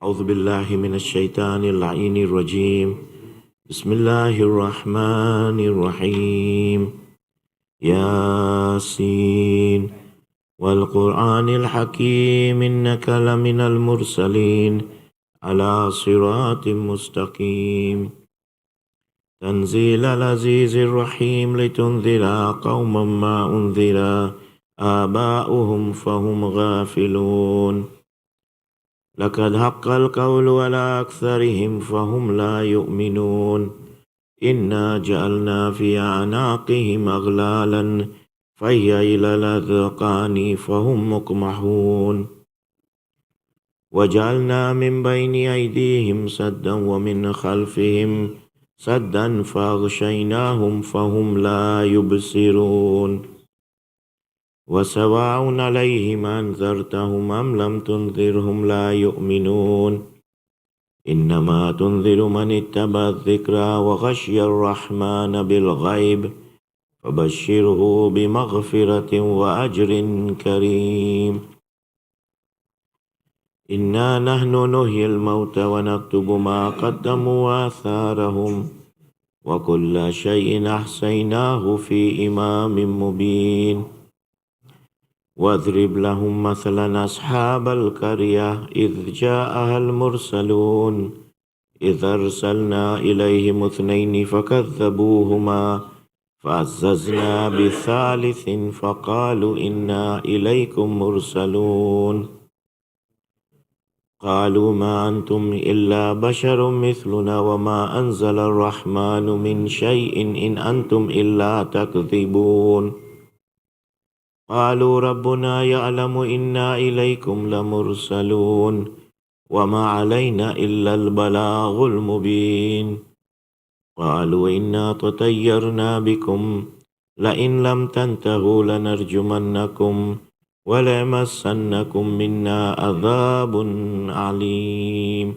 أعوذ بالله من الشيطان اللعين الرجيم. بسم الله الرحمن الرحيم. ياسين والقرآن الحكيم إنك لمن المرسلين على صراط مستقيم. تنزيل العزيز الرحيم لتنذر قوما ما أنذر آباؤهم فهم غافلون. لقد حق القول على أكثرهم فهم لا يؤمنون. إنا جعلنا في أعناقهم أغلالا فهي إلى الأذقان فهم مقمحون. وجعلنا من بين أيديهم سدا ومن خلفهم سدا فأغشيناهم فهم لا يبصرون. وسواء عليهم أنذرتهم أم لم تنذرهم لا يؤمنون. إنما تنذر من اتبع الذكرى وخشي الرحمن بالغيب فبشره بمغفرة وأجر كريم. إنا نحن نحيي الموتى ونكتب ما قدموا وآثارهم وكل شيء أحصيناه في إمام مبين. واضرب لهم مثلا أصحاب القرية إذ جاءها المرسلون إذ أرسلنا إليهم اثنين فكذبوهما فعززنا بثالث فقالوا إنا إليكم مرسلون. قالوا ما أنتم إلا بشر مثلنا وما أنزل الرحمن من شيء إن أنتم إلا تكذبون. قالوا ربنا يعلم إنا إليكم لمرسلون وما علينا إلا البلاغ المبين. قالوا إنا تطيرنا بكم لئن لم تنتهوا لنرجمنكم وليمسنكم منا عذاب عليم.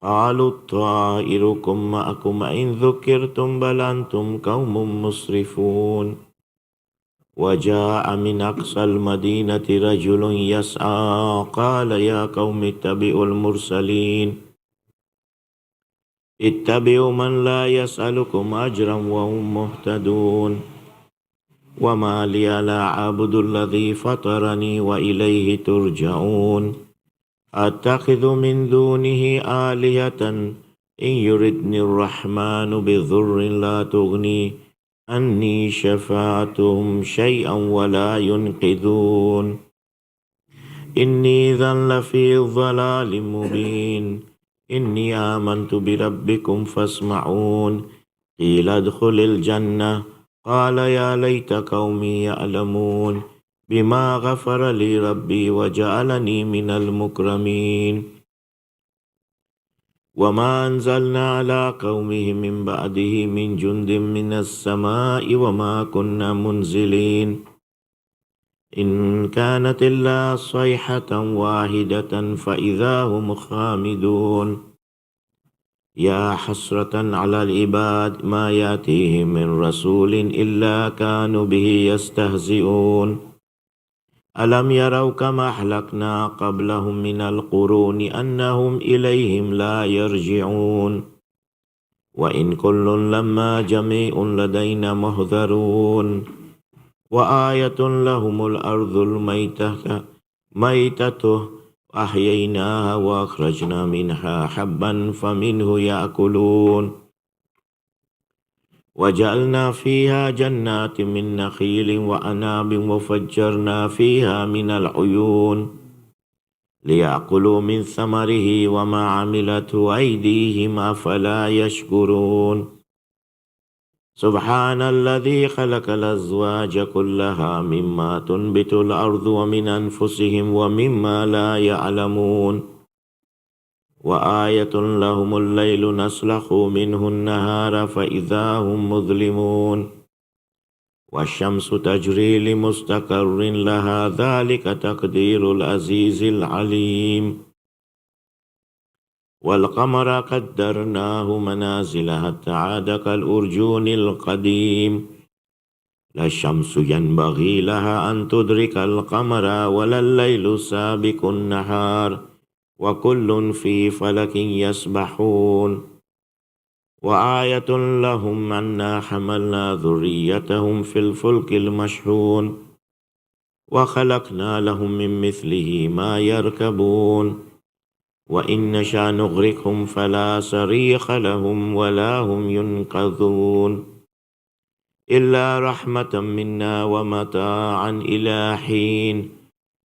قالوا طائركم معكم إن ذكرتم بل أنتم قوم مسرفون. وجاء من أقصى المدينة رجل يسعى قال يا قوم اتبعوا المرسلين اتبعوا من لا يسألكم أجرا وهم مهتدون. وما لي لا أعبد الذي فطرني وإليه ترجعون. أتخذ من دونه آلهة إن يردني الرحمن بضر لا تغني عني شفاعتهم شيئا ولا ينقذون. إني إذا لفي ضلال مبين. إني آمنت بربكم فاسمعون. قيل ادخل الجنة قال يا ليت قومي يعلمون بما غفر لي ربي وجعلني من المكرمين. وما أنزلنا على قومه من بعده من جند من السماء وما كنا منزلين. إن كانت إلا صيحة واحدة فإذا هم خامدون. يا حسرة على العباد ما يأتيهم من رسول إلا كانوا به يستهزئون. ألم يروا كما أهلكنا قبلهم من القرون أنهم إليهم لا يرجعون. وإن كل لما جميع لدينا محضرون. وآية لهم الأرض الميتة أحييناها وأخرجنا منها حبا فمنه يأكلون. وجعلنا فيها جنات من نخيل وأعناب وفجرنا فيها من العيون ليأكلوا من ثمره وما عملته أيديهم أفلا يشكرون. سبحان الذي خلق الأزواج كلها مما تنبت الأرض ومن أنفسهم ومما لا يعلمون. وآية لهم الليل نسلخ منه النهار فإذا هم مظلمون. والشمس تجري لمستقر لها ذلك تقدير العزيز العليم. والقمر قدرناه منازل حتى عاد كالأرجون القديم. لا الشمس ينبغي لها أن تدرك القمر ولا الليل سابق النهار وكل في فلك يسبحون وآية لهم أنا حملنا ذريتهم في الفلك المشحون وخلقنا لهم من مثله ما يركبون وإن نشأ نغرقهم فلا صريخ لهم ولا هم ينقذون إلا رحمة منا ومتاعا إلى حين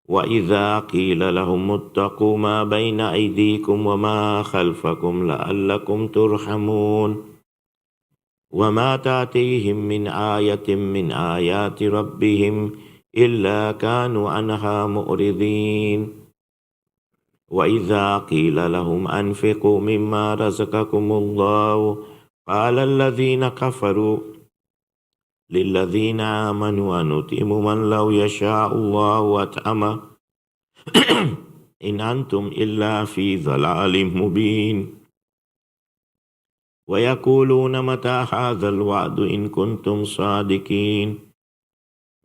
وإذا قيل لهم اتقوا ما بين أيديكم وما خلفكم لعلكم ترحمون وما تأتيهم من آية من آيات ربهم إلا كانوا عنها مؤرضين وإذا قيل لهم أنفقوا مما رزقكم الله قال الذين كفروا للذين آمنوا أنطعم من لو يشاء الله أطعمه إن أنتم إلا في ضلال مبين ويقولون متى هذا الوعد إن كنتم صادقين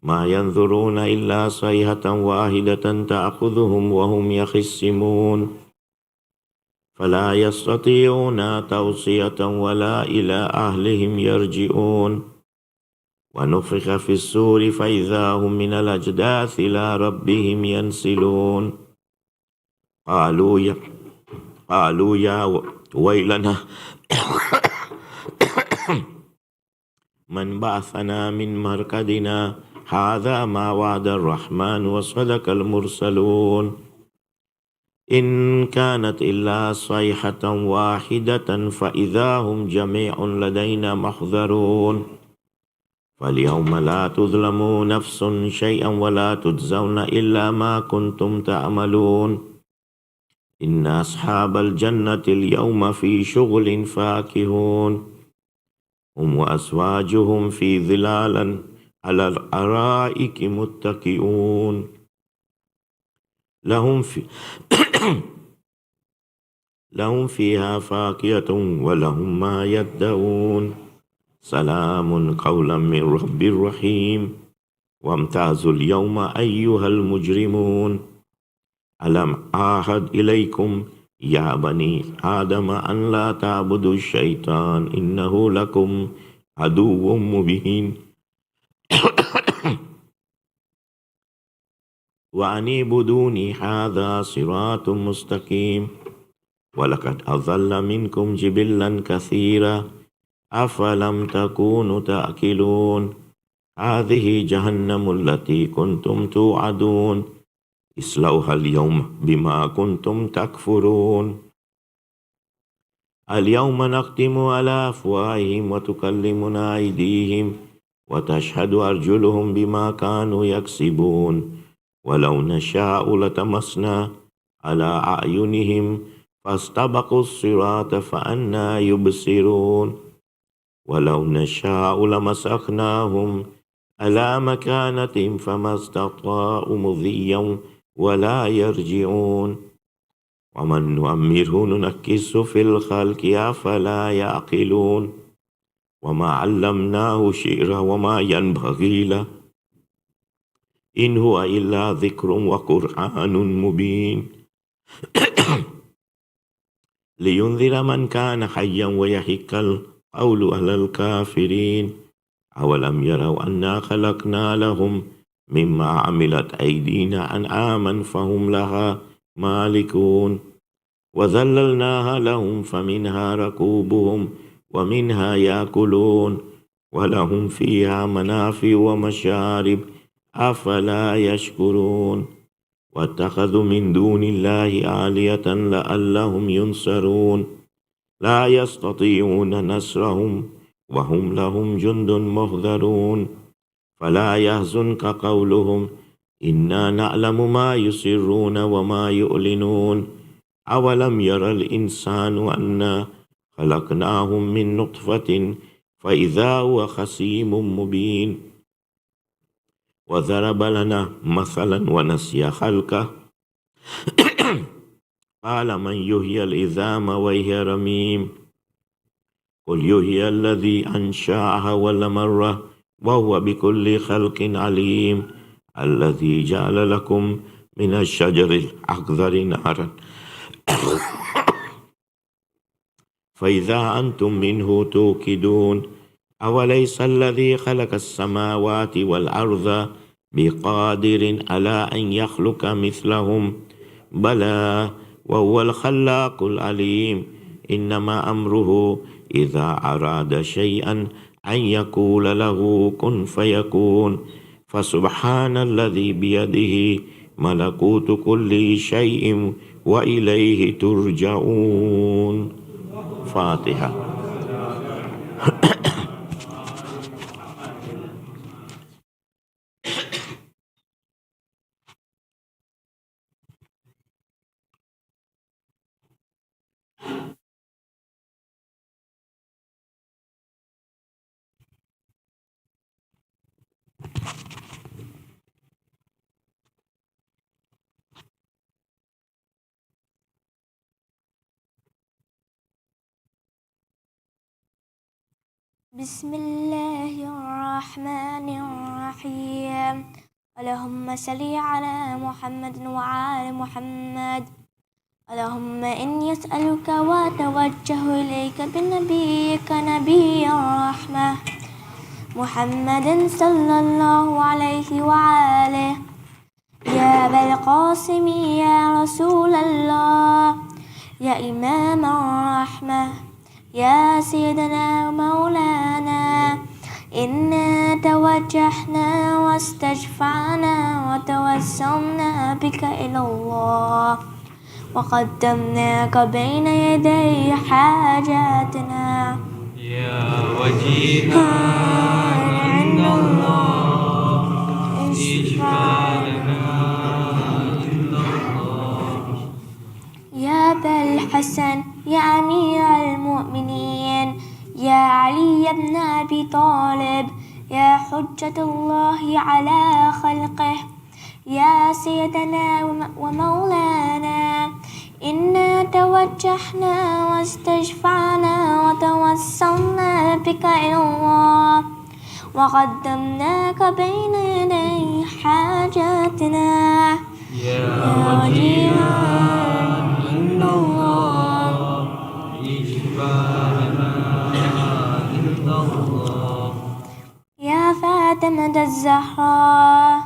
ما ينظرون إلا صيحة واحدة تأخذهم وهم يخصمون فلا يستطيعون توصية ولا إلى أهلهم يرجعون ونفخ في الصور فإذا هم من الأجداث إلى ربهم ينسلون قالوا يا ويلنا من بعثنا من مرقدنا هذا ما وعد الرحمن وصدق المرسلون إن كانت إلا صيحة واحدة فإذا هم جميع لدينا محضرون فاليوم لا تظلموا نفس شيئا ولا تجزون إلا ما كنتم تعملون إن أصحاب الجنة اليوم في شغل فاكهون هم وأزواجهم في ظلال على الأرائك متكئون لهم فيها فاكهة ولهم ما يدعون سلام قولا من رب رحيم وامتازوا اليوم أيها المجرمون ألم أعهد إليكم يا بني آدم أن لا تعبدوا الشيطان إنه لكم عدو مبين وأن اعبدوني هذا صراط مستقيم ولقد أضل منكم جبلا كثيرا أفلم تكونوا تأكلون هذه جهنم التي كنتم توعدون اصلوها اليوم بما كنتم تكفرون اليوم نختم على أفواههم وتكلمنا أيديهم وتشهد أرجلهم بما كانوا يكسبون ولو نشاء لطمسنا على أعينهم فاستبقوا الصراط فأنى يبصرون ولو نشاء لمسخناهم على مكانتهم فما استطاعوا مضيا ولا يرجعون ومن نؤمره ننكس في الخلق أفلا يعقلون وما علمناه شعر وما ينبغي له إن هو إلا ذكر وقرآن مبين لينذر من كان حيا ويحق القول على الكافرين أولم يروا أنا خلقنا لهم مما عملت أيدينا أنعاما فهم لها مالكون وذللناها لهم فمنها ركوبهم ومنها يأكلون ولهم فيها منافع ومشارب أفلا يشكرون واتخذوا من دون الله آلهة لعلهم ينصرون لا يستطيعون نصرهم وهم لهم جند محضرون فلا يحزنك قولهم إنا نعلم ما يسرون وما يعلنون أولم ير الإنسان أنا خلقناهم من نطفة فإذا هو خصيم مبين وضرب لنا مثلا ونسي خلقه قال من يحيي العظام وهي رميم قل يحيي الذي أنشأها أول مرة وهو بكل خلق عليم الذي جعل لكم من الشجر الأخضر نارا فإذا أنتم منه توقدون أوليس الذي خلق السماوات والأرض بقادر على أن يخلق مثلهم بلى وهو الخلاق العليم إنما أمره إذا أراد شيئا أن يقول له كن فيكون فسبحان الذي بيده ملكوت كل شيء وإليه ترجعون. فاتحة. بسم الله الرحمن الرحيم. اللهم صل على محمد وعلى محمد. اللهم إني أسألك وأتوجه إليك بنبيك نبي الرحمة محمد صلى الله عليه وآله. يا أبا القاسم يا رسول الله يا إمام الرحمة يا سيدنا مولانا إنا توجهنا واستشفعنا وتوسلنا بك إلى الله وقدمناك بين يدي حاجاتنا يا وجيها عند الله اشفع لنا عند الله. يا أبا الحسن يا أمير المؤمنين يا علي بن أبي طالب يا حجة الله على خلقه يا سيدنا ومولانا إنا توجهنا واستشفعنا وتوسلنا بك إلى الله وقدمناك بين يدي حاجاتنا يا وجيها عند الله اشفع لنا عند الله. يا فاطمة الزهراء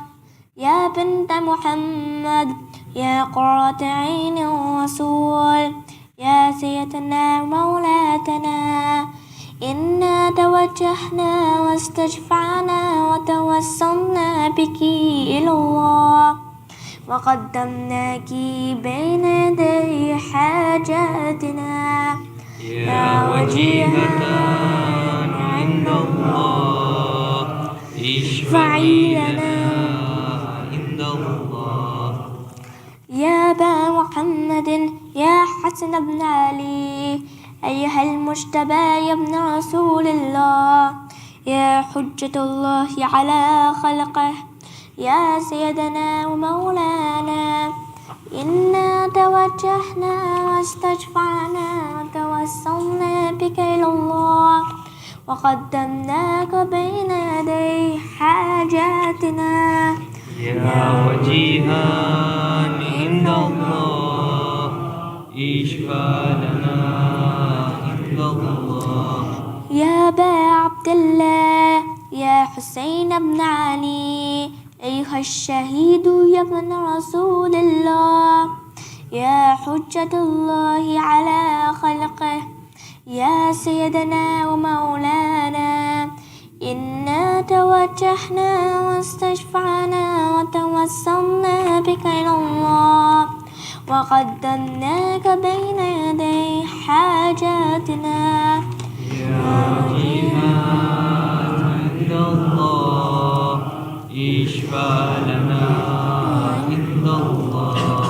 يا بنت محمد يا قرة عين الرسول يا سيدنا مولاتنا إنا توجهنا واستشفعنا وتوسلنا بك إلى الله وقدمناك بين يدي حاجاتنا يا وجيهة عند الله اشفعي لنا عند الله. يا أبا محمد يا حسن بن علي أيها المجتبى يا ابن رسول الله يا حجة الله على خلقه يا سيدنا ومولانا إنا توجهنا واستشفعنا وتوسلنا بك إلى الله وقدمناك بين يدي حاجاتنا يا وجيها عند الله اشفع لنا عند الله. يا أبا عبد الله يا حسين بن علي أيها الشهيد يا ابن رسول الله يا حجة الله على خلقه يا سيدنا ومولانا إنا توجهنا واستشفعنا وتوسلنا بك إلى الله وقدمناك بين يدي حاجاتنا يا وجيها عند الله اشفع لنا عند الله.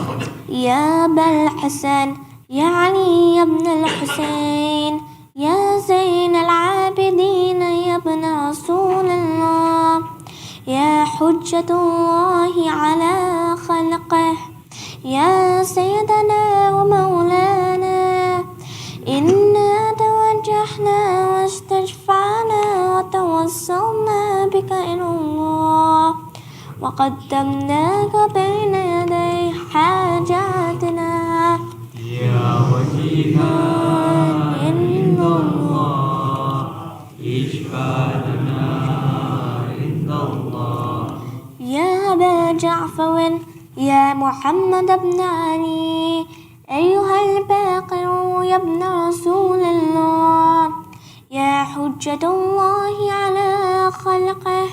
يا أبا الحسن يا علي بن الحسين يا زين العابدين يا ابن رسول الله يا حجة الله على خلقه يا سيدنا ومولانا إنا توجهنا واستشفعنا وتوسلنا بك إلى الله وقدمناك بين يدي حاجاتنا يا وجيها عند الله اشفع لنا عند الله. يا أبا جعفر يا محمد بن علي أيها الباقر يا ابن رسول الله يا حجة الله على خلقه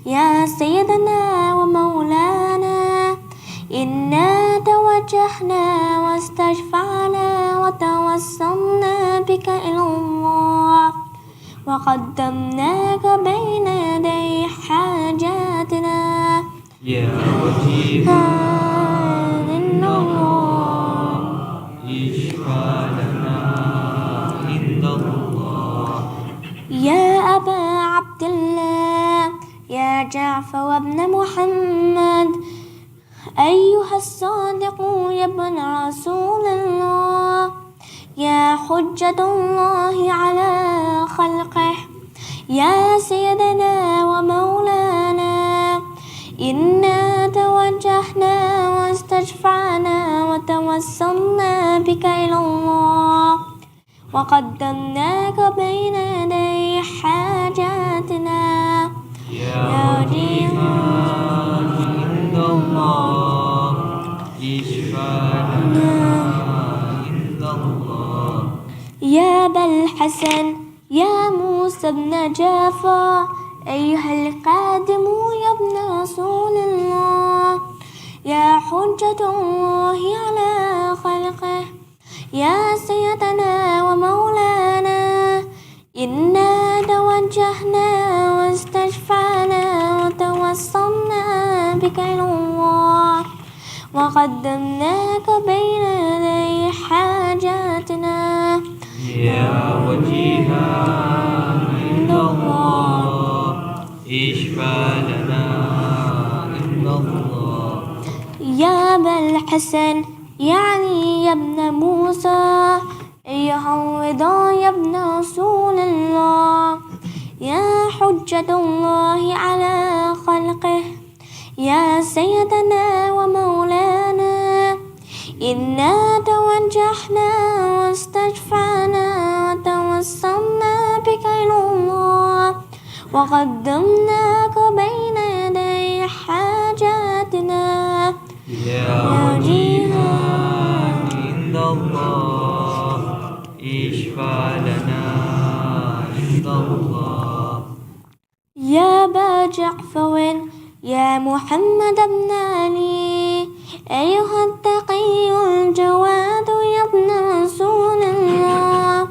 يا سيدنا ومولانا إنا توجهنا واستشفعنا وتوسلنا بك إلى الله وقدمناك بين يدي حاجاتنا يا وجيها عند الله اشفع لنا عند الله. يا أبا عبد الله يا جعفر بن محمد أيها الصادق يا ابن رسول الله يا حجة الله على خلقه يا سيدنا ومولانا إنا توجهنا واستشفعنا وتوسلنا بك إلى الله وقدمناك بين يدي حاجاتنا يا وجيها عند الله اشفع لنا عند الله. يا أبا الحسن يا موسى بن جعفر أيها القادم يا ابن رسول الله يا حجة الله على خلقه يا سيدنا ومولانا إنا توجهنا واستشفعنا وتوسلنا بك إلى الله وقدمناك بين يدي حاجاتنا يا وجيها عند الله اشفع لنا عند الله. يا أبا الحسن يعني يا ابن موسى أيها الرضا يا ابن رسول الله يا حجة الله على خلقه يا سيدنا ومولانا إنا توجهنا واستشفعنا وتوسلنا بك إلى الله وقدمناك بين يدي حاجاتنا يا وجيها عند الله اشفع لنا عند الله. يا أبا جعفر يا محمد بن علي أيها التقي الجواد يا ابن رسول الله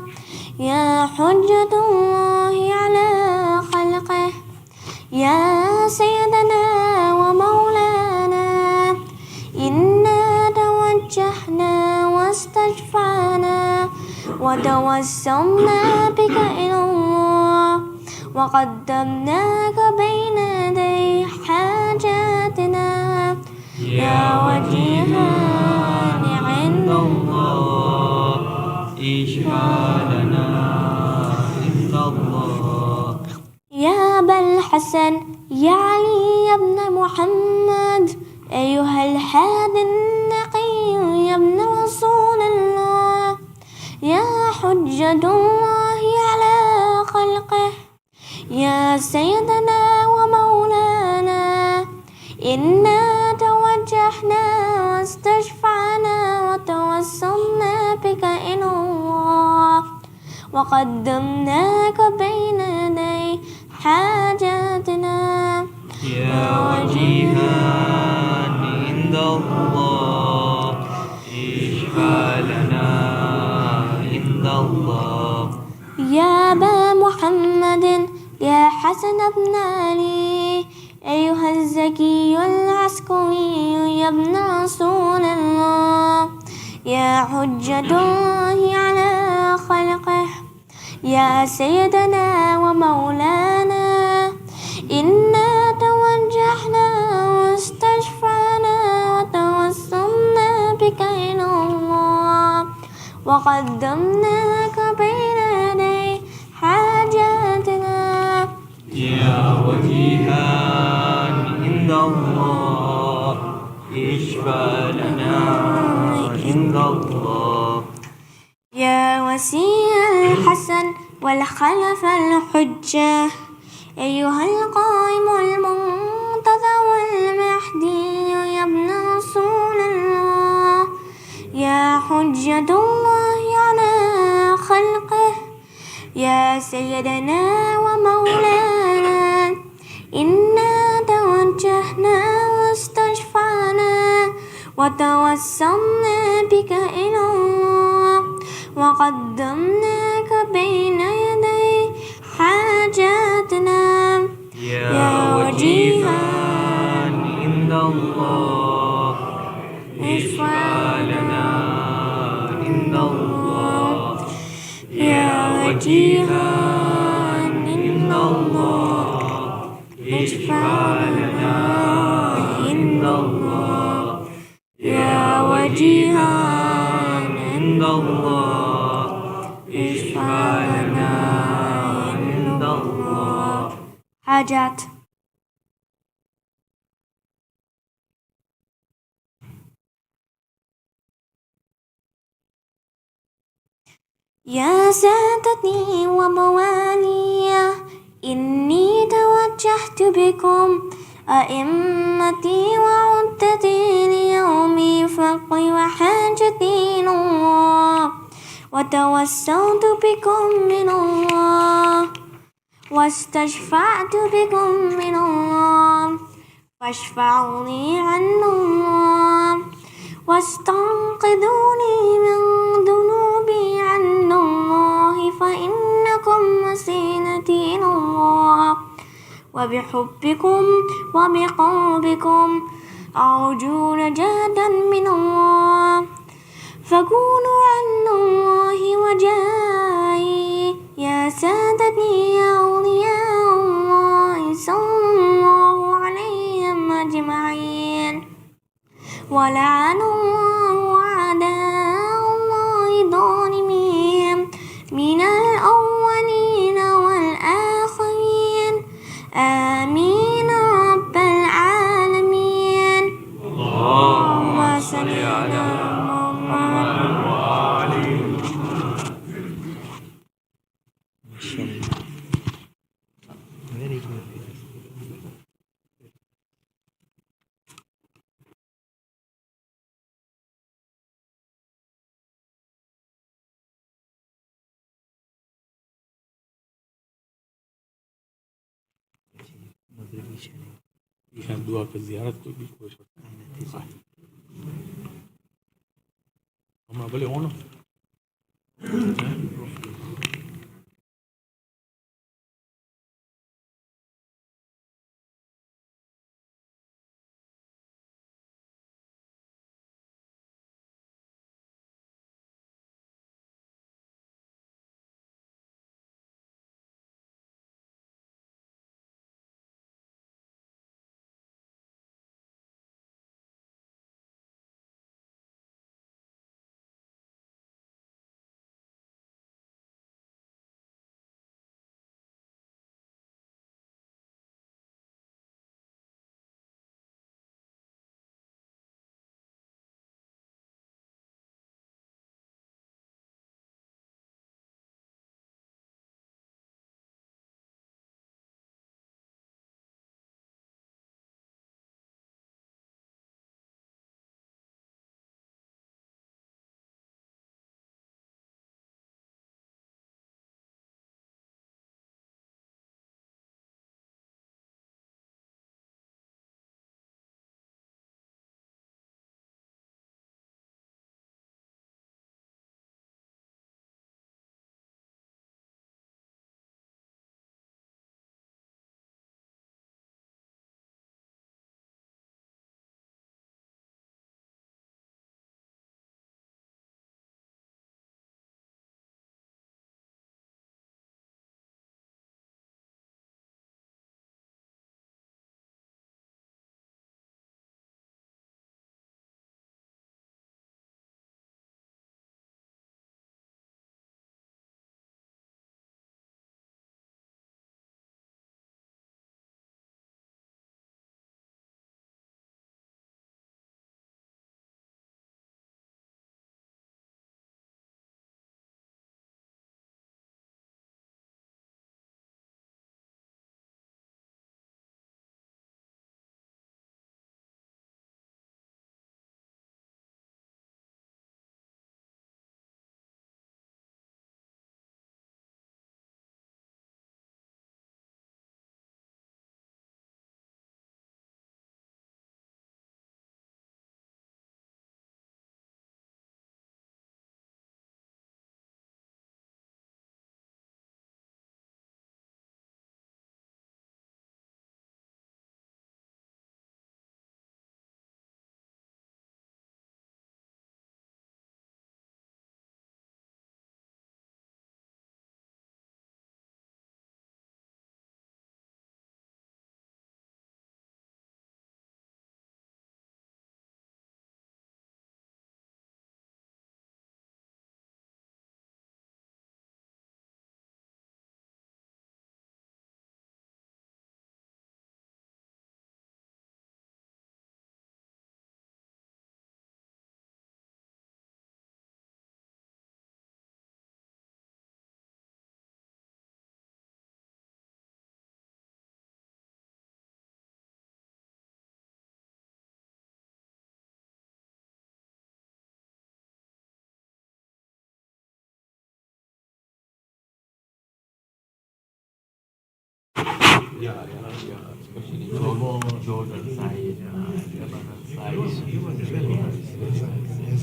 يا حجة الله على خلقه يا سيدنا ومولانا إنا توجهنا واستشفعنا وتوسلنا بك إلى الله وقدمناك بين يدي حاجاتنا يا وجيها عند الله اشفع لنا عند الله. يا أبا الحسن يا علي يا ابن محمد أيها الحادي النقي يا ابن رسول الله يا حجة الله على خلقه يا سيدنا ومولانا إنا توجهنا واستشفعنا وتوسلنا بك إلى الله وقدمناك بين يدي حاجاتنا يا وجيها عند الله اشفع لنا عند الله. يا أبا محمد يا حسن بن علي أيها الزكي العسكري يا ابن رسول الله يا حجة الله على خلقه يا سيدنا ومولانا إنا توجهنا واستشفعنا وتوسلنا بك إلى الله وقدمناك بين يدي حاجاتنا يا وجيها عند الله اشفع لنا عند الله. وسيء الحسن والخلف الحجة أيها القائم المنتظر والمهدي يا ابن رسول الله يا حجة الله على خلقه يا سيدنا ومولانا إنا توجهنا واستشفعنا وتوسلنا بك إلى الله وقدمناك بين يدي حاجاتنا يا وجيها عند الله اشفع لنا عند الله يا وجيها عند الله اشفع لنا عند الله يا وجيها عند الله اشفع لنا عند الله. حاجات. يا سادتي وموالي إني توجهت بكم أئمتي وعدتي ليومي فقري وحاجتي إلى الله وتوسلت بكم من الله واستشفعت بكم من الله فاشفعوا لي عن الله واستنقذوني من ذنوبي عن الله فإنكم وسيلتي إلى الله وبحبكم وبقربكم أرجو نجاة من الله فكونوا عن الله وجاهي يا سادتي يا أولياء الله صلى الله عليهم أجمعين ولعن الله أعداء الله ظالمين من الأولين والآخرين آمين رب العالمين. اللهم صل على محمد وآله. Very good. यहाँ दुआ के ज़ियारत कोई भी कोई सकता है हम बोले हो ना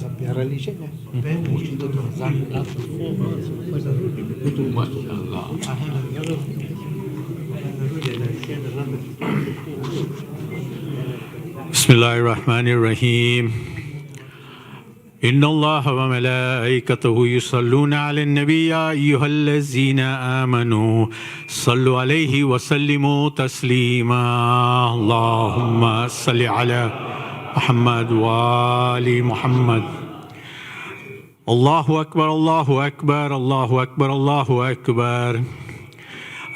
Sappiare licenza. Bismillahirrahmanirrahim. إن الله وملائكته يصلون على النبي يا أيها الذين آمنوا صلوا عليه وسلموا تسليما اللهم صل على محمد وآل محمد الله أكبر الله أكبر الله أكبر الله أكبر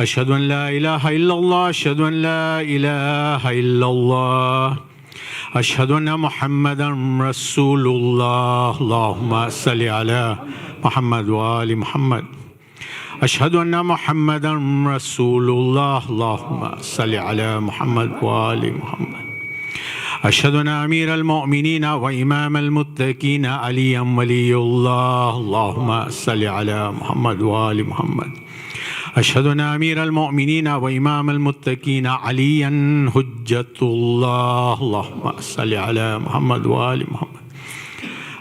أشهد أن لا إله إلا الله أشهد أن لا إله إلا الله أشهد أن محمدا رسول الله اللهم صل على محمد وآل محمد أشهد أن محمدا رسول الله اللهم صل على محمد وآل محمد أشهد أن أمير المؤمنين وإمام المتقين عليا ولي الله اللهم صل على محمد وآل محمد أشهد أن أمير المؤمنين وإمام المتقين عليا حجة الله اللهم صل على محمد وآل محمد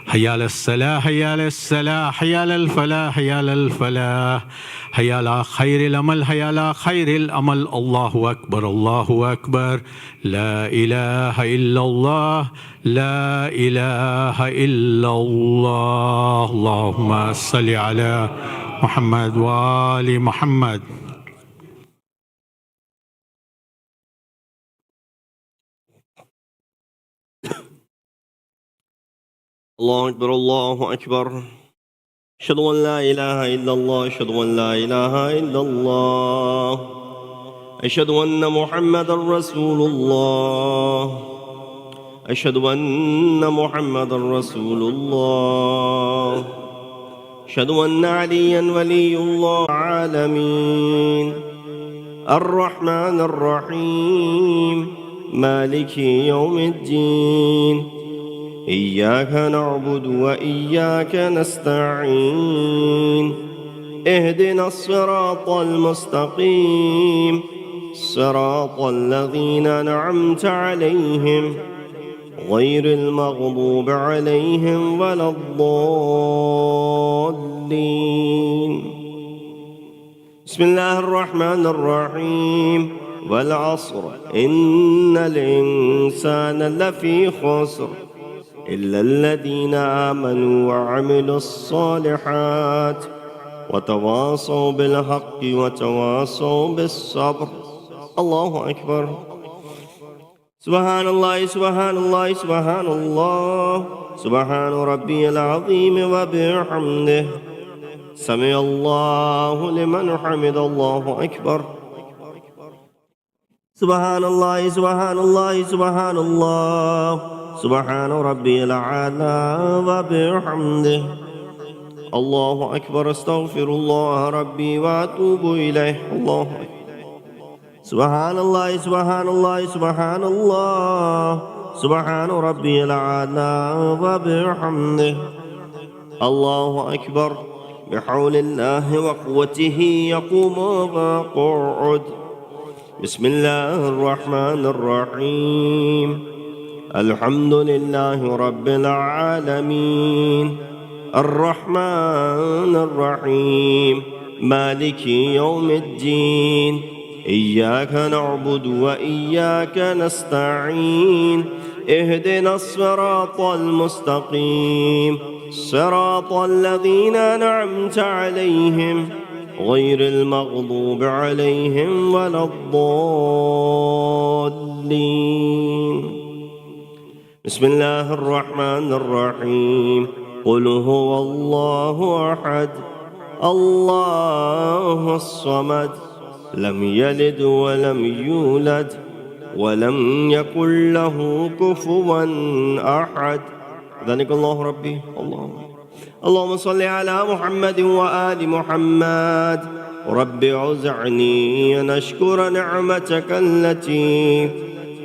حي على الصلاة حي على الصلاة حي على الفلاح حي على الفلاح حي على خير الأمل حي على خير الأمل الله أكبر الله أكبر لا إله إلا الله لا إله إلا الله اللهم صل على محمد وآل محمد الله أكبر الله أكبر أشهد أن لا إله إلا الله أشهد أن لا إله إلا الله أشهد أن محمدا رسول الله أشهد أن محمدا رسول الله أشهد أن عليا ولي الله العالمين الرحمن الرحيم مالك يوم الدين إياك نعبد وإياك نستعين اهدنا الصراط المستقيم صراط الذين أنعمت عليهم غير المغضوب عليهم ولا الضالين بسم الله الرحمن الرحيم والعصر إن الإنسان لفي خسر إلا الذين آمنوا وعملوا الصالحات وتواصوا بالحق وتواصوا بالصبر الله أكبر سبحان الله سبحان الله سبحان الله سبحان ربي العظيم وبحمده سمع الله لمن حمد الله أكبر سبحان الله سبحان الله سبحان الله سبحان ربي الأعلى وبحمده الله أكبر استغفر الله ربي وأتوب إليه الله أكبر سبحان الله سبحان الله سبحان الله سبحان ربي الأعلى وبحمده الله أكبر بحول الله وقوته يقوم ويقعد بسم الله الرحمن الرحيم الحمد لله رب العالمين الرحمن الرحيم مالك يوم الدين إياك نعبد وإياك نستعين اهدنا الصراط المستقيم صراط الذين أنعمت عليهم غير المغضوب عليهم ولا الضالين بسم الله الرحمن الرحيم قل هو الله أحد الله الصمد لم يلد ولم يولد ولم يكن له كفوا أحد ذلك الله ربي اللهم صل على محمد وآل محمد رب أوزعني أن أشكر نعمتك التي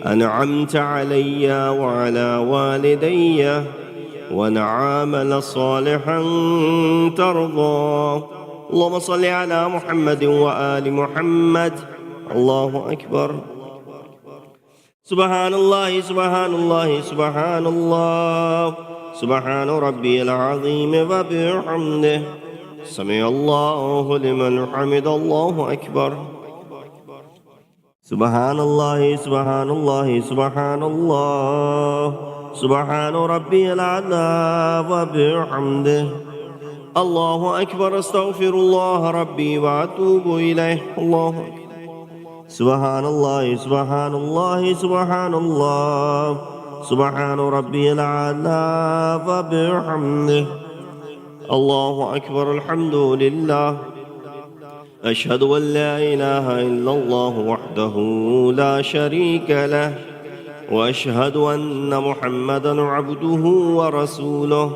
أنعمت علي وعلى والدي وأن أعمل صالحا ترضى اللهم صل على محمد وآل محمد الله أكبر. سبحان الله سبحان الله سبحان الله سبحان ربي العظيم وبحمده سمع الله لمن حمد الله أكبر. سبحان الله سبحان الله سبحان الله سبحان ربي الأعلى وبحمده الله أكبر. استغفر الله ربي وأتوب إليه. الله أكبر. سبحان الله سبحان الله سبحان الله سبحان ربي الأعلى وبحمده الله أكبر. الحمد لله. أشهد أن لا إله إلا الله وحده لا شريك له وأشهد أن محمدًا عبده ورسوله.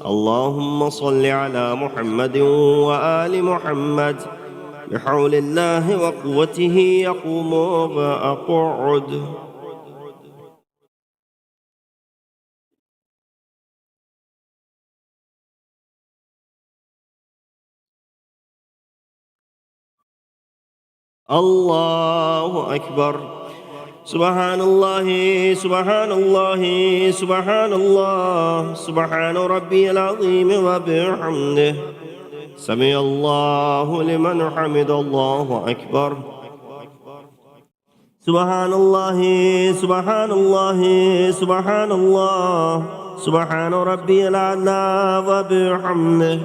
اللهم صل على محمد وآل محمد. بحول الله وقوته يقوم وأقعد. الله أكبر. سبحان الله سبحان الله سبحان الله سبحان ربي العظيم وبحمده سمع الله لمن حمد. الله أكبر. سبحان الله سبحان الله سبحان الله سبحان ربي الأعلى وبحمده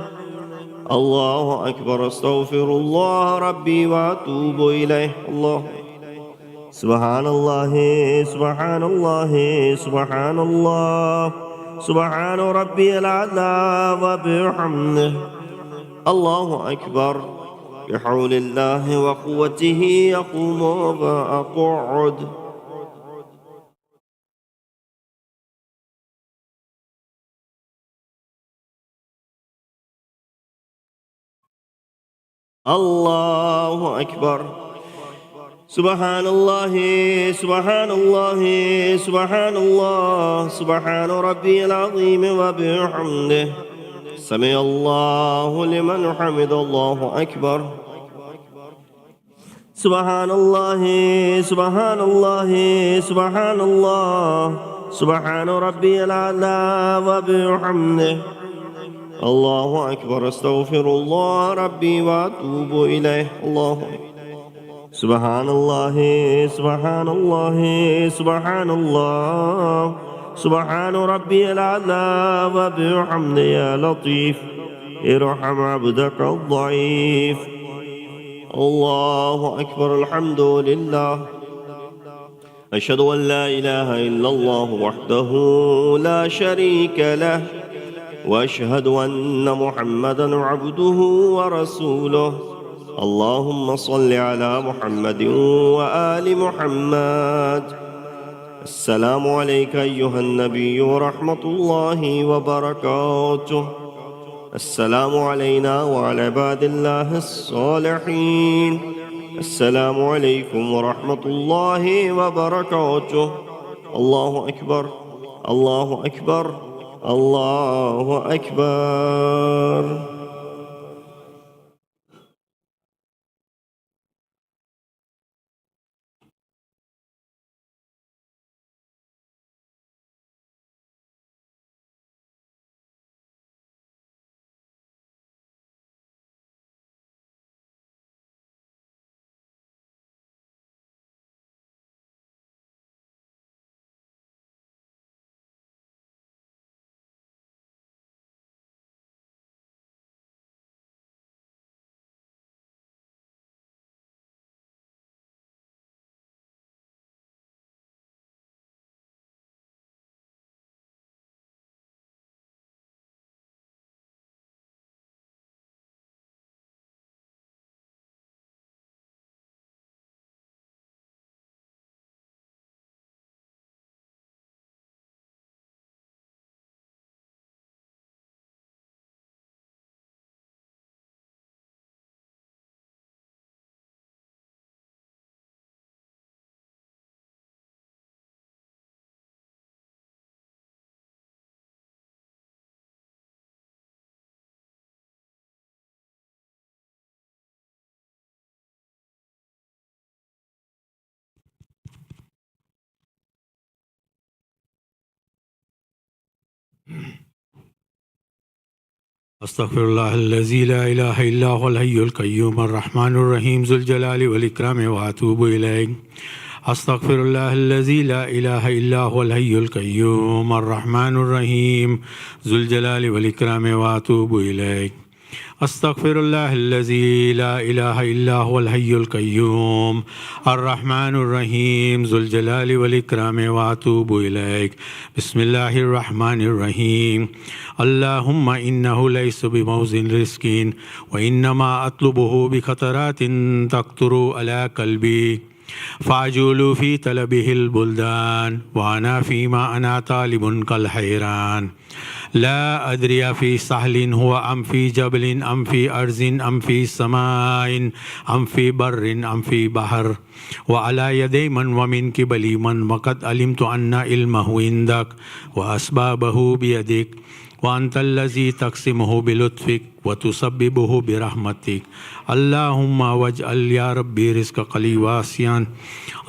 الله أكبر. استغفر الله ربي وأتوب إليه. الله. سبحان الله سبحان الله سبحان الله سبحان ربي الأعلى وبحمده الله أكبر. بحول الله وقوته يقوم وأقعد. الله أكبر. سبحان الله سبحان الله سبحان الله سبحان ربي العظيم وبحمده سمع الله لمن حمد. الله أكبر. سبحان الله سبحان الله سبحان الله سبحان ربي الأعلى وبحمده الله أكبر. استغفر الله ربي وأتوب إليه. الله أكبر. سبحان الله سبحان الله سبحان الله سبحان ربي الأعلى وبحمده. يا لطيف ارحم عبدك الضعيف. الله أكبر. الحمد لله. أشهد أن لا إله إلا الله وحده لا شريك له وأشهد أن محمدًا عبده ورسوله. اللهم صل على محمد وآل محمد. السلام عليك أيها النبي ورحمة الله وبركاته. السلام علينا وعلى عباد الله الصالحين. السلام عليكم ورحمة الله وبركاته. الله أكبر الله أكبر الله أكبر. Astaghfirullah allazi la ilaha illa huwal hayyul qayyum ar-rahmanur rahim zul jalali wal ikrami wa atubu ilayh. Astaghfirullah allazi la ilaha illa huwal hayyul qayyum ar-rahmanur rahim zul jalali wal ikrami wa atubu ilayh. Astaghfirullah allazi la ilaha illa huwal hayyul qayyum ar-rahmanur rahim zul jalali wal ikrami wa atubu ilayk. Bismillahir rahmanir rahim. Allahumma innahu laysa bimawzin rizqin wa innama atlubuhu bi qataratin taqturu ala qalbi فعجولوا في طلبه البلدان وأنا فيما أنا طالب كالحيران لا أدري في سهل هو أم في جبل أم في أرض أم في سماء أم في بر أم في بحر وعلى يدي من ومن قبل من وقد علمت أن علمه عندك وأسبابه بيدك وأنت الذي تقسمه بلطفك وتسببه برحمتك اللهم واجعل يا ربي رزقك لي واسعا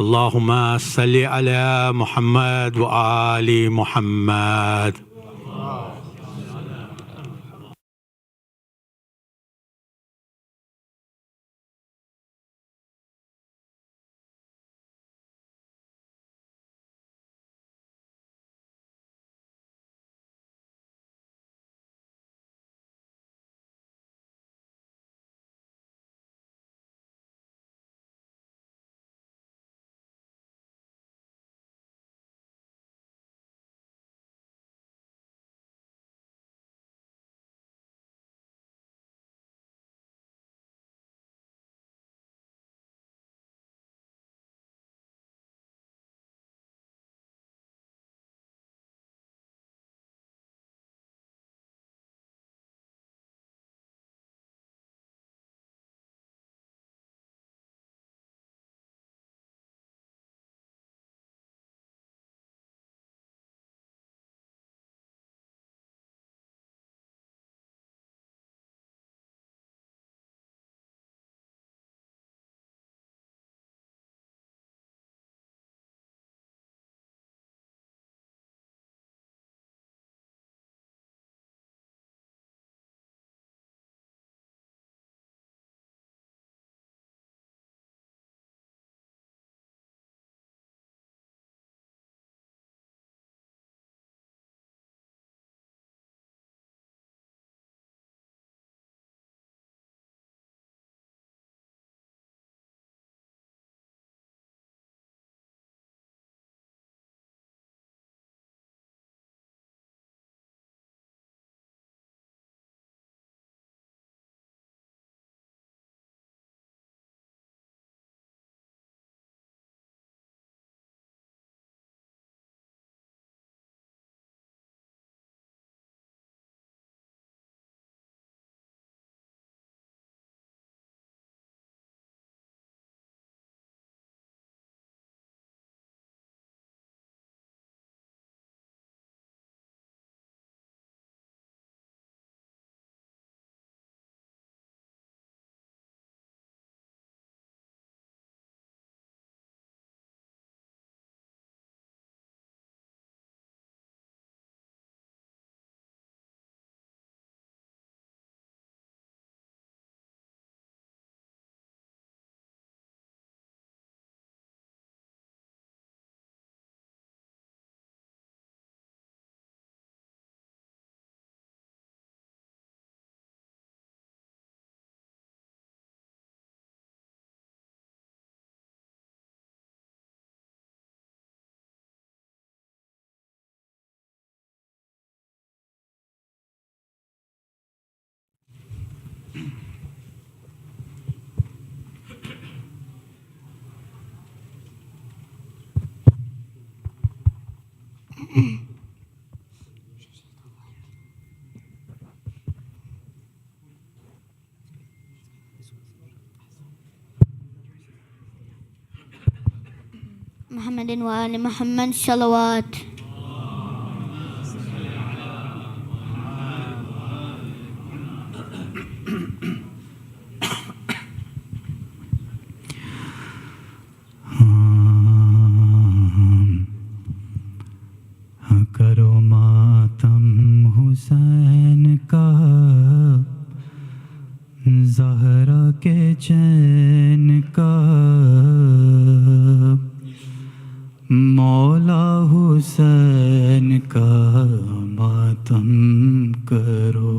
اللهم صل على محمد وآل محمد. محمد وآل محمد صلوات. करो मातम مولا حسین کا ماتم کرو،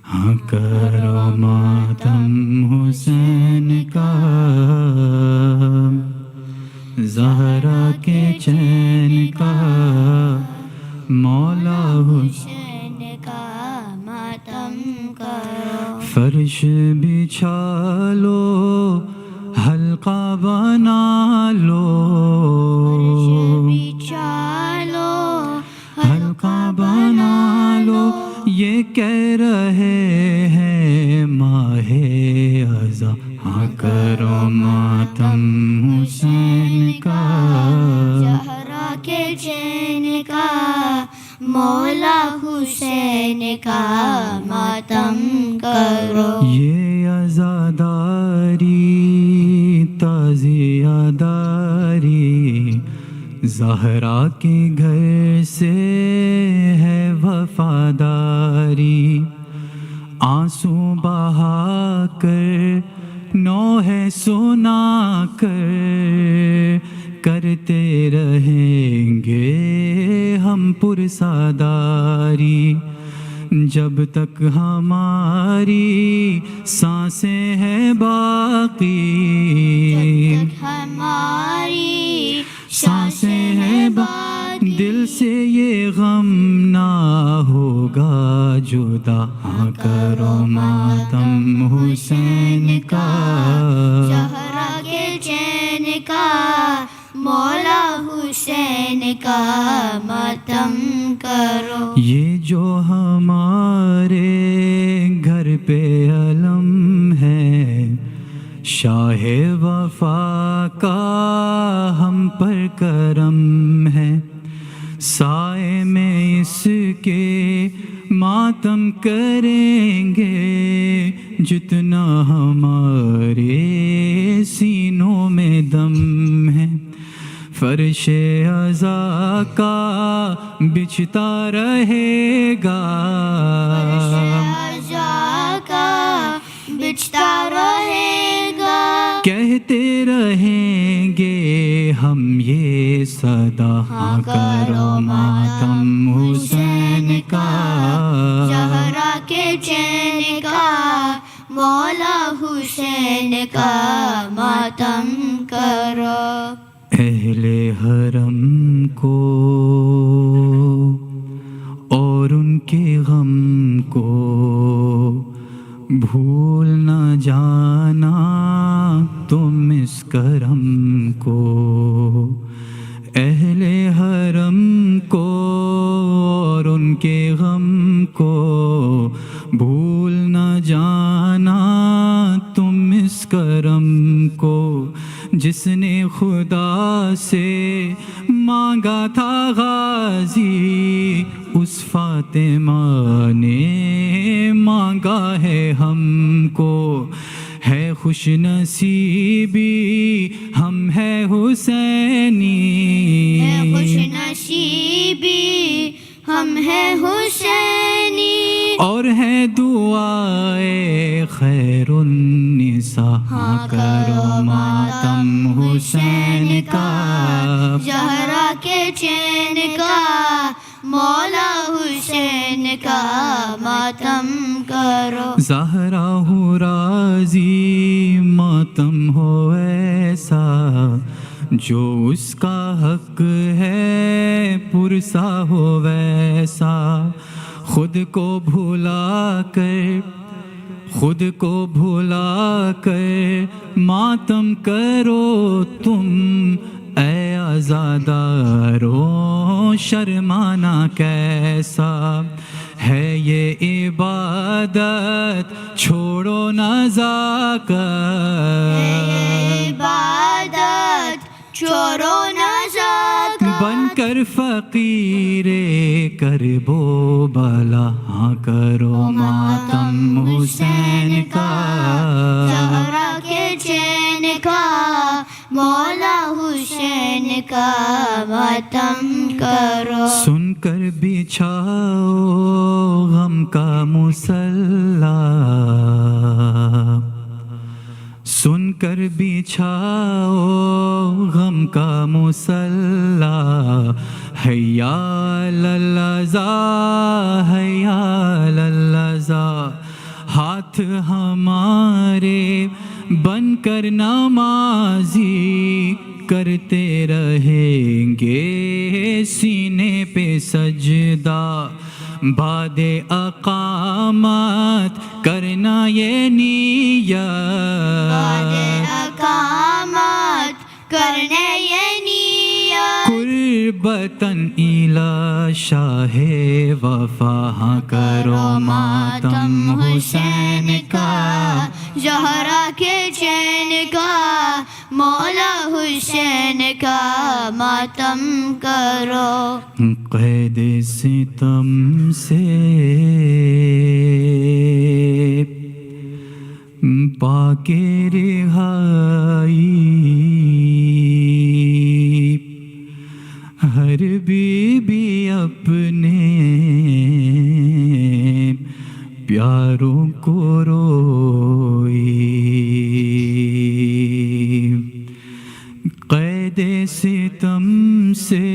ہاں کرو ماتم حسین کا، زہرا کے چین کا، مولا حسین کا ماتم کرو، فرش بچھا لو، حلقہ بنا لو، بچھا لو، حلقہ بنا لو، یہ کہہ رہے ہیں ماہ ازاں، ہاں کرو ماتم حسین کا، زہرا کے چین کا، مولا حسین کا ماتم کرو، یہ عزاداری تعزیہ داری زہرا کے گھر سے ہے وفاداری، آنسو بہا کر نوحہ سنا کر کرتے رہیں گے ہم پرساداری، جب تک ہماری سانسیں ہیں باقی، جب تک ہماری سانسیں ہیں باقی، دل سے یہ غم نہ ہوگا جدا، ہاں کرو ماتم حسین کا، زہرا کے چین کا، مولا حسین کا ماتم کرو، یہ جو ہمارے گھر پہ علم ہے، شاہ وفا کا ہم پر کرم ہے، سائے میں اس کے ماتم کریں گے جتنا ہمارے سینوں میں دم ہے، فرش عزا کا بچھتا رہے گا، عزا کا بچھتا رہے گا، کہتے رہیں گے ہم یہ صدا، ہاں کرو ماتم حسین کا، زہرا کے چین کا، مولا حسین کا ماتم کرو، اہل حرم کو اور ان کے غم کو بھول نہ جانا تم اس کرم کو، اہل حرم کو اور ان کے غم کو بھول نہ جانا تم اس کرم کو، جس نے خدا سے مانگا تھا غازی اس فاطمہ نے مانگا ہے ہم کو، ہے خوش نصیبی ہم ہے حسینی، ہے خوش نصیبی ہم ہے حسینی، اور ہے دعائے خیر النساء، ہاں کرو ماتم حسین کا، زہرا کے چین کا، مولا حسین کا ماتم کرو، زہرا ہو راضی ماتم ہو ایسا جو اس کا حق ہے پرسا ہو ویسا، خود کو بھلا کر ماتم کرو تم، اے آزادارو شرمانا کیسا ہے یہ عبادت، چھوڑو نزاکت، عبادت چھوڑو نزاکت، بن کر فقیر کرب و بلا، ہاں کرو ماتم حسین کا، زہرا کے چین کا، مولا حسین کا ماتم کرو، سن کر بچھاؤ غم کا مصلا، سن کر بچھاؤ غم کا مصلی، حیا للذا حیا للذا، ہاتھ ہمارے بن کر نمازی کرتے رہیں گے سینے پہ سجدہ، بعد اقامت کرنا یہ نیت، بعد اقامت کرنے یہ نیت، قربتاً الی شاہ وفا، کرو ماتم حسین کا، زہرا کے چین کا، مولا حسین کا ماتم کرو، قید ستم سے پاک رہائی، ہر بی بی اپنے پیاروں کو روئی، قید ستم سے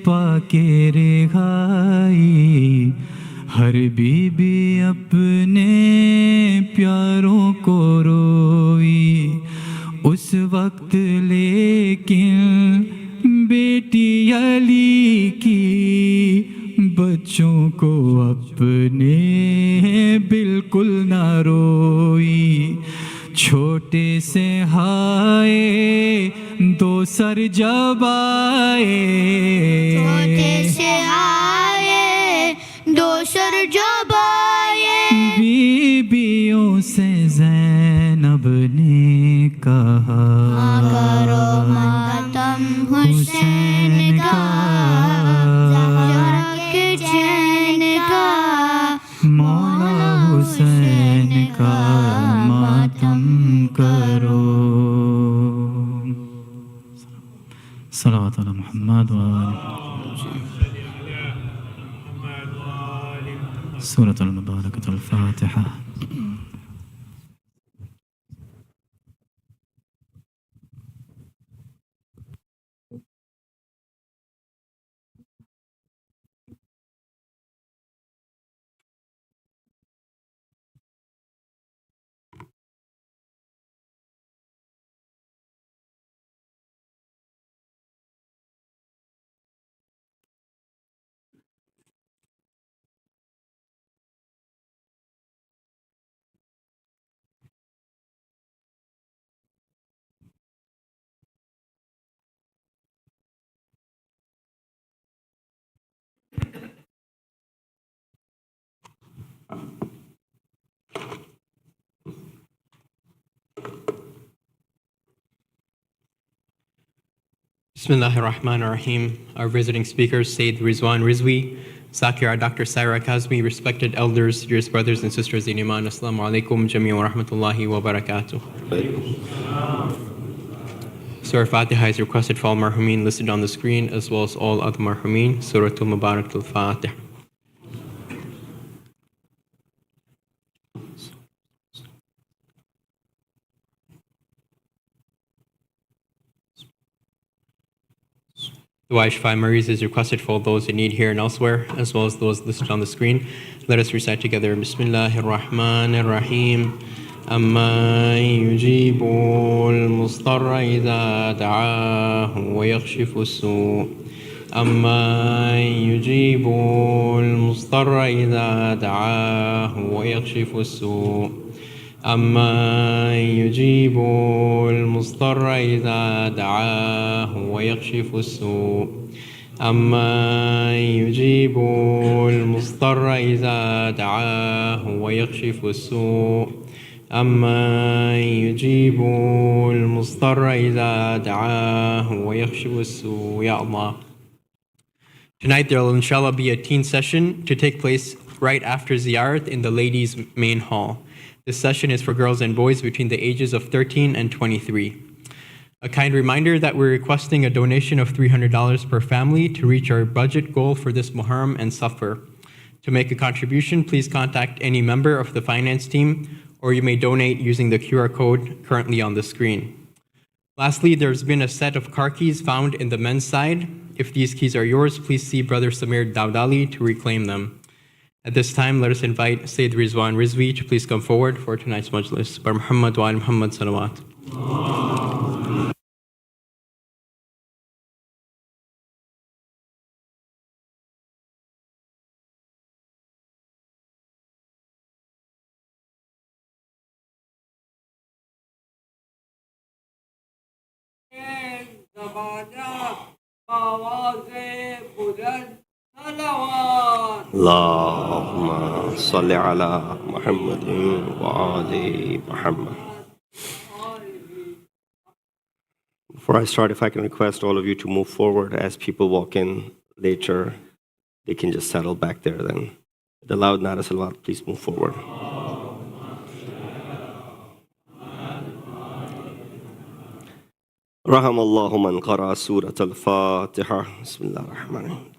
پاک رہائی، ہر بی بی اپنے پیاروں کو روئی، اس وقت لیکن بیٹی علی کی بچوں کو اپنے بالکل نہ روئی، چھوٹے سے ہائے دو سر جب آئے، چھوٹے سے آئے دو سر جب آئے، بیبیوں سے زینب نے کہا، کرو ماتم حسین کا، زہرا کے چین کا، مولا حسین کا ماتم کرو، صلوات علی محمد وآلہ، سورة المبارکۃ الفاتحہ۔ Bismillahirrahmanirrahim. Our visiting speakers, Syed Rizwan, Rizvi, Zakir, Dr. Saira Kazmi, respected elders, dearest brothers and sisters in Iman, Assalamu alaikum, Jami wa rahmatullahi wa barakatuh. Surah Fatiha is requested for all marhumin listed on the screen, as well as all other marhumin. Surah Mubarak al-Fatiha. Dua Shfa Maries is requested for those in need here and elsewhere, as well as those listed on the screen. Let us recite together. Bismillahir Rahmanir Rahim. أَمَّن يُجِيبُ الْمُضْطَرَّ إِذَا دَعَاهُ وَيَكْشِفُ السُّوءَ أَمَّن يُجِيبُ الْمُضْطَرَّ إِذَا دَعَاهُ وَيَكْشِفُ السُّوءَ أَمَّن يُجِيبُ الْمُضْطَرَّ إِذَا دَعَاهُ وَيَكْشِفُ السُّوءَ أَمَّن يُجِيبُ الْمُضْطَرَّ إِذَا دَعَاهُ وَيَكْشِفُ السُّوءَ أَمَّن يُجِيبُ الْمُضْطَرَّ إِذَا دَعَاهُ وَيَكْشِفُ السُّوءَ. Ya Allah. Tonight there will inshallah be a teen session to take place right after Ziyarat in the ladies' main hall. This session is for girls and boys between the ages of 13 and 23. A kind reminder that we're requesting a donation of $300 per family to reach our budget goal for this Muharram and Safar. To make a contribution, please contact any member of the finance team or you may donate using the QR code currently on the screen. Lastly, there's been a set of car keys found in the men's side. If these keys are yours, please see Brother Samir Dawdali to reclaim them. At this time, let us invite Syed Rizwan Rizvi to please come forward for tonight's Majlis. Bar Muhammad wa ali Muhammad salawat. اللهم صل على محمد وآل محمد. Before I start, if I can request all of you to move forward as people walk in later, they can just settle back there then. The loud nada salawat, please move forward. رحم الله من قرأ سورة الفاتحة. بسم الله الرحمن الرحيم.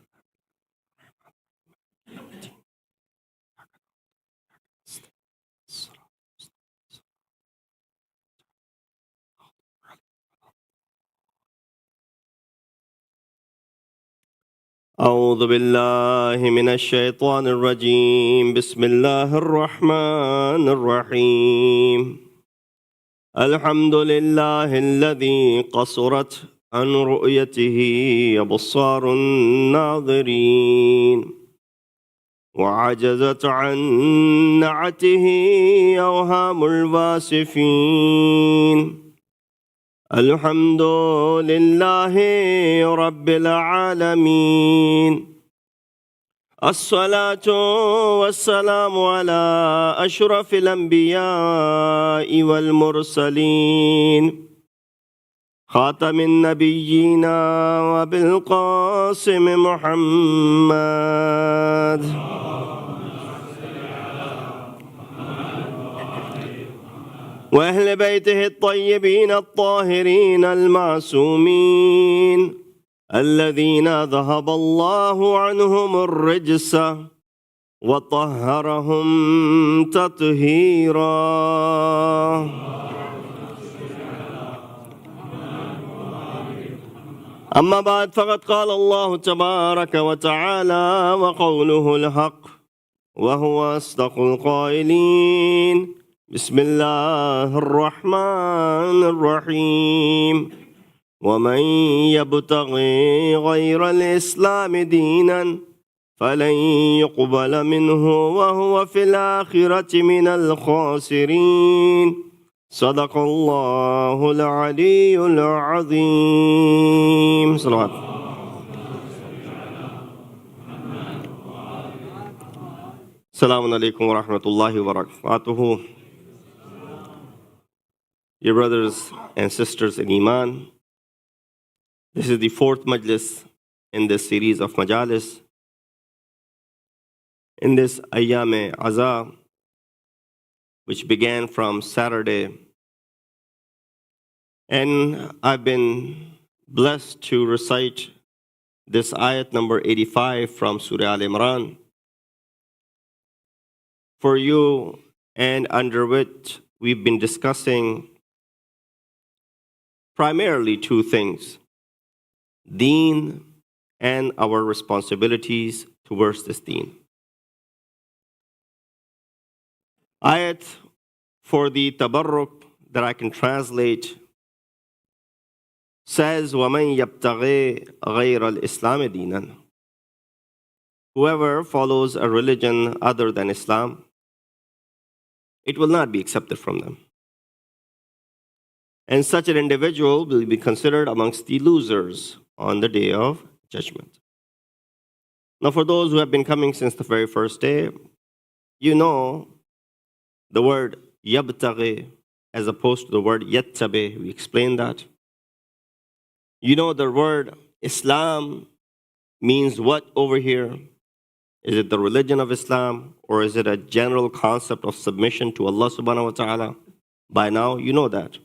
أعوذ بالله من الشيطان الرجيم. بسم الله الرحمن الرحيم. الحمد لله الذي قصرت عن رؤيته أبصار الناظرين وعجزت عن نعته أوهام الواصفين. الحمد لله رب العالمين. الصلاة والسلام على أشرف الأنبياء والمرسلين خاتم النبيين وبالقاسم محمد وأهل بيته الطيبين الطاهرين المعصومين الذين ذهب الله عنهم الرجس وطهرهم تطهيرا. أما بعد، فقد قال الله تبارك وتعالى وقوله الحق وهو أصدق القائلين. بسم الله الرحمن الرحيم. ومن يبتغي غير الإسلام دينا فلن يقبل منه وهو في الآخرة من الخاسرين. صدق الله العلي العظيم. صلوات. السلام عليكم ورحمة الله وبركاته. Your brothers and sisters in Iman, this is the fourth Majlis in this series of Majalis. In this Ayyam Aza, which began from Saturday, and I've been blessed to recite this ayat number 85 from Surah Al-Imran for you, and under which we've been discussing primarily two things: Deen and our responsibilities towards this Deen. Ayat for the tabarruk that I can translate says, وَمَنْ يَبْتَغِي غَيْرَ الْإِسْلَامِ دِينًا. Whoever follows a religion other than Islam, it will not be accepted from them. And such an individual will be considered amongst the losers on the day of judgment. Now, for those who have been coming since the very first day, you know the word yabtaghi as opposed to the word yattabi. We explained that. You know the word Islam means what over here? Is it the religion of Islam, or is it a general concept of submission to Allah subhanahu wa ta'ala? By now, you know that.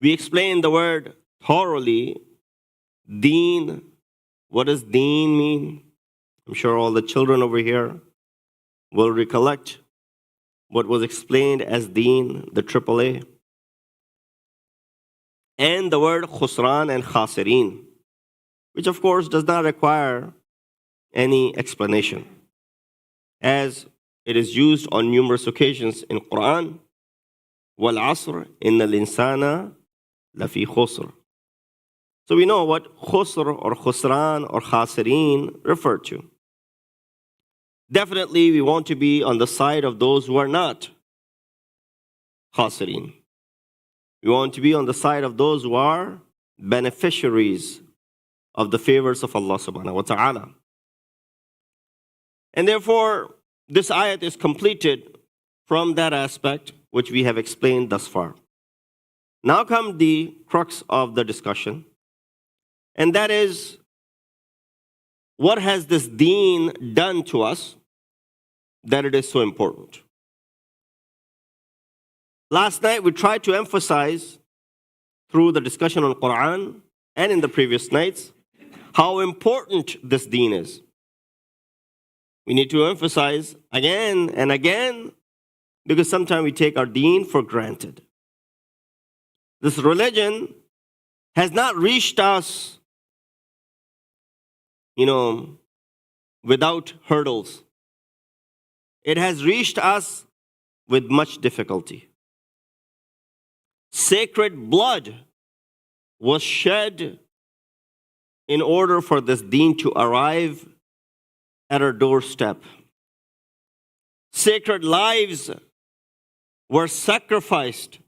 We explained the word thoroughly. Deen. What does deen mean? I'm sure all the children over here will recollect what was explained as deen, the AAA, and the word khusran and khasirin, which of course does not require any explanation, as it is used on numerous occasions in Quran. Wal asr innal insana lafi khusr. So we know what khusr or khusran or khasirin refer to. Definitely we want to be on the side of those who are not khasirin. We want to be on the side of those who are beneficiaries of the favors of Allah subhanahu wa ta'ala. And therefore, this ayat is completed from that aspect which we have explained thus far. Now comes the crux of the discussion, and that is, what has this deen done to us that it is so important? Last night we tried to emphasize through the discussion on Quran and in the previous nights how important this deen is. We need to emphasize again and again, because sometimes we take our deen for granted. This religion has not reached us, without hurdles. It has reached us with much difficulty. Sacred blood was shed in order for this deen to arrive at our doorstep. Sacred lives were sacrificed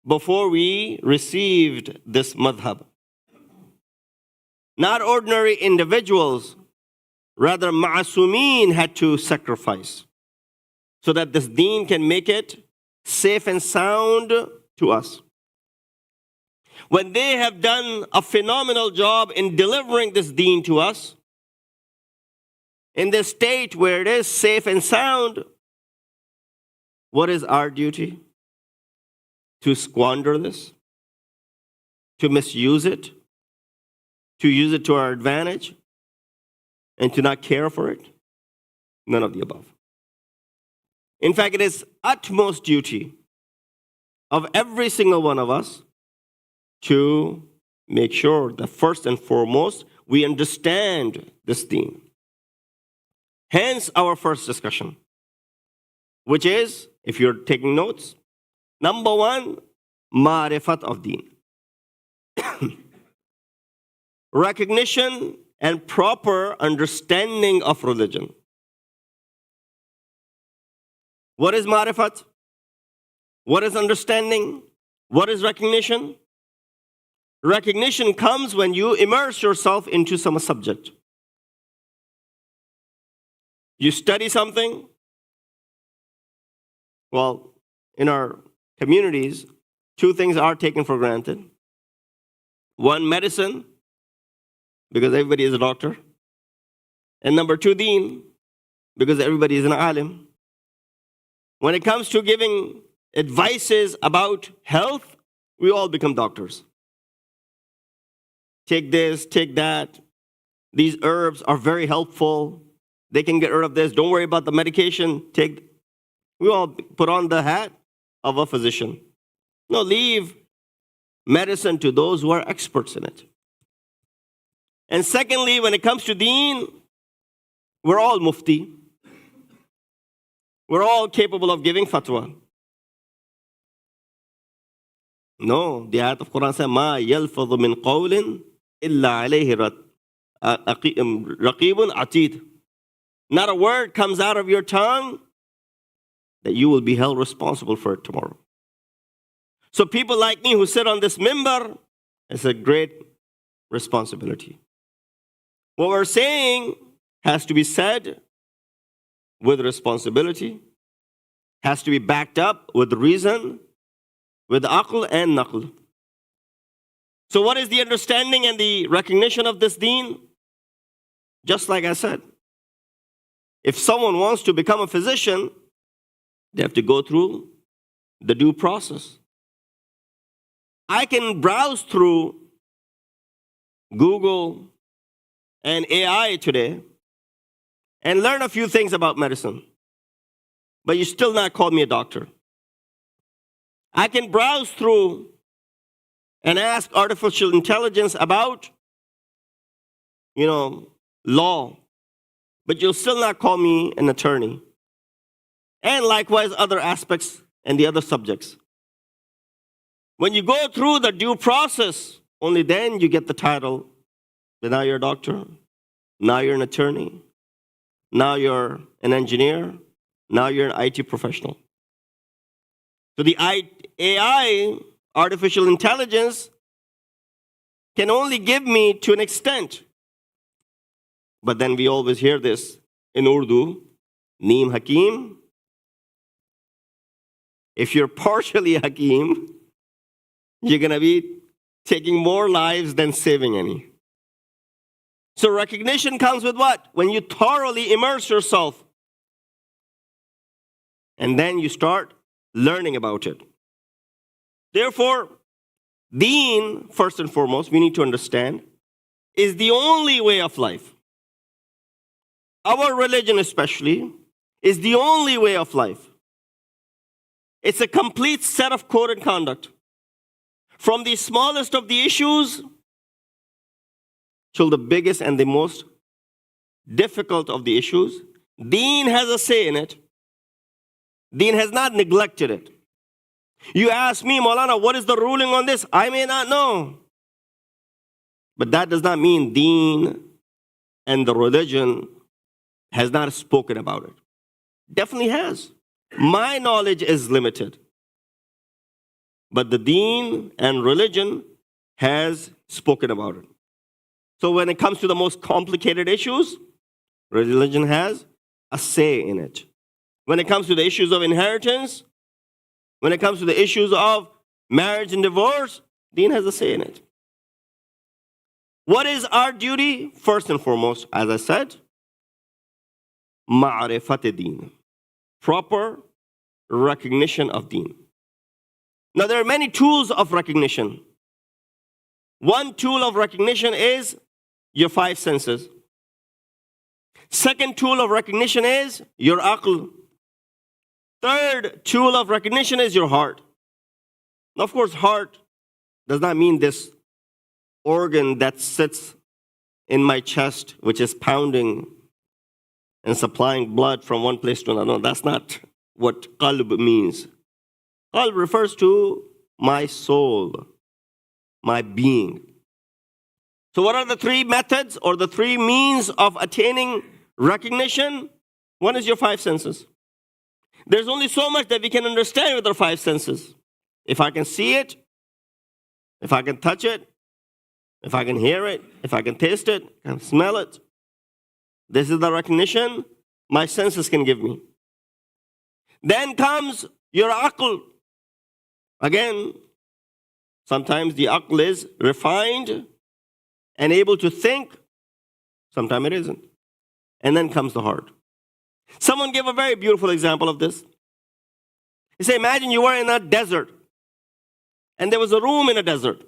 before we received this madhab. Not ordinary individuals, rather ma'asumeen had to sacrifice so that this deen can make it safe and sound to us. When they have done a phenomenal job in delivering this deen to us, in this state where it is safe and sound, what is our duty? To squander this? To misuse it? To use it to our advantage? And to not care for it? None of the above. In fact, it is utmost duty of every single one of us to make sure that first and foremost we understand this deen. Hence our first discussion, which is, if you're taking notes, number one, ma'rifat of deen. Recognition and proper understanding of religion. What is ma'rifat? What is understanding? What is recognition? Recognition comes when you immerse yourself into some subject. You study something. Well, in our communities, two things are taken for granted. One, medicine, because everybody is a doctor. And number two, deen, because everybody is an alim. When it comes to giving advices about health, we all become doctors. Take this, take that. These herbs are very helpful. They can get rid of this. Don't worry about the medication. We all put on the hat of a physician. No, leave medicine to those who are experts in it. And secondly, when it comes to deen, we're all mufti. We're all capable of giving fatwa. No, the ayat of Quran says, "Ma yalfadhu min qawlin illa alayhi raqibun atid." Not a word comes out of your tongue that you will be held responsible for it tomorrow. So people like me who sit on this mimbar, it's a great responsibility. What we're saying has to be said with responsibility, has to be backed up with reason, with aql and naql. So what is the understanding and the recognition of this deen? Just like I said, if someone wants to become a physician, they have to go through the due process. I can browse through Google and AI today and learn a few things about medicine. but you still not call me a doctor. I can browse through and ask artificial intelligence about, law, but you'll still not call me an attorney. And likewise, other aspects and the other subjects. When you go through the due process, only then you get the title. But now you're a doctor. Now you're an attorney. Now you're an engineer. Now you're an IT professional. So the AI, artificial intelligence, can only give me to an extent. But then we always hear this in Urdu, Neem Hakim. If you're partially Hakim, you're going to be taking more lives than saving any. So recognition comes with what? When you thoroughly immerse yourself. And then you start learning about it. Therefore, Deen, first and foremost, we need to understand, is the only way of life. Our religion especially is the only way of life. It's a complete set of code and conduct. From the smallest of the issues till the biggest and the most difficult of the issues, Deen has a say in it. Deen has not neglected it. You ask me, Maulana, what is the ruling on this? I may not know. But that does not mean Deen and the religion has not spoken about it. Definitely has. My knowledge is limited. But the Deen and religion has spoken about it. So when it comes to the most complicated issues, religion has a say in it. When it comes to the issues of inheritance, when it comes to the issues of marriage and divorce, Deen has a say in it. What is our duty? First and foremost, as I said, ma'rifat Deen. Proper recognition of Deen. Now, there are many tools of recognition. One tool of recognition is your five senses. Second tool of recognition is your aql. Third tool of recognition is your heart. Now, of course, heart does not mean this organ that sits in my chest, which is pounding and supplying blood from one place to another. No, that's not what qalb means. Qalb refers to my soul, my being. So what are the three methods or the three means of attaining recognition? One is your five senses. There's only so much that we can understand with our five senses. If I can see it, if I can touch it, if I can hear it, if I can taste it, I can smell it. This is the recognition my senses can give me. Then comes your aql. Again, sometimes the aql is refined and able to think. Sometimes it isn't. And then comes the heart. Someone gave a very beautiful example of this. He said, imagine you were in a desert and there was a room in a desert.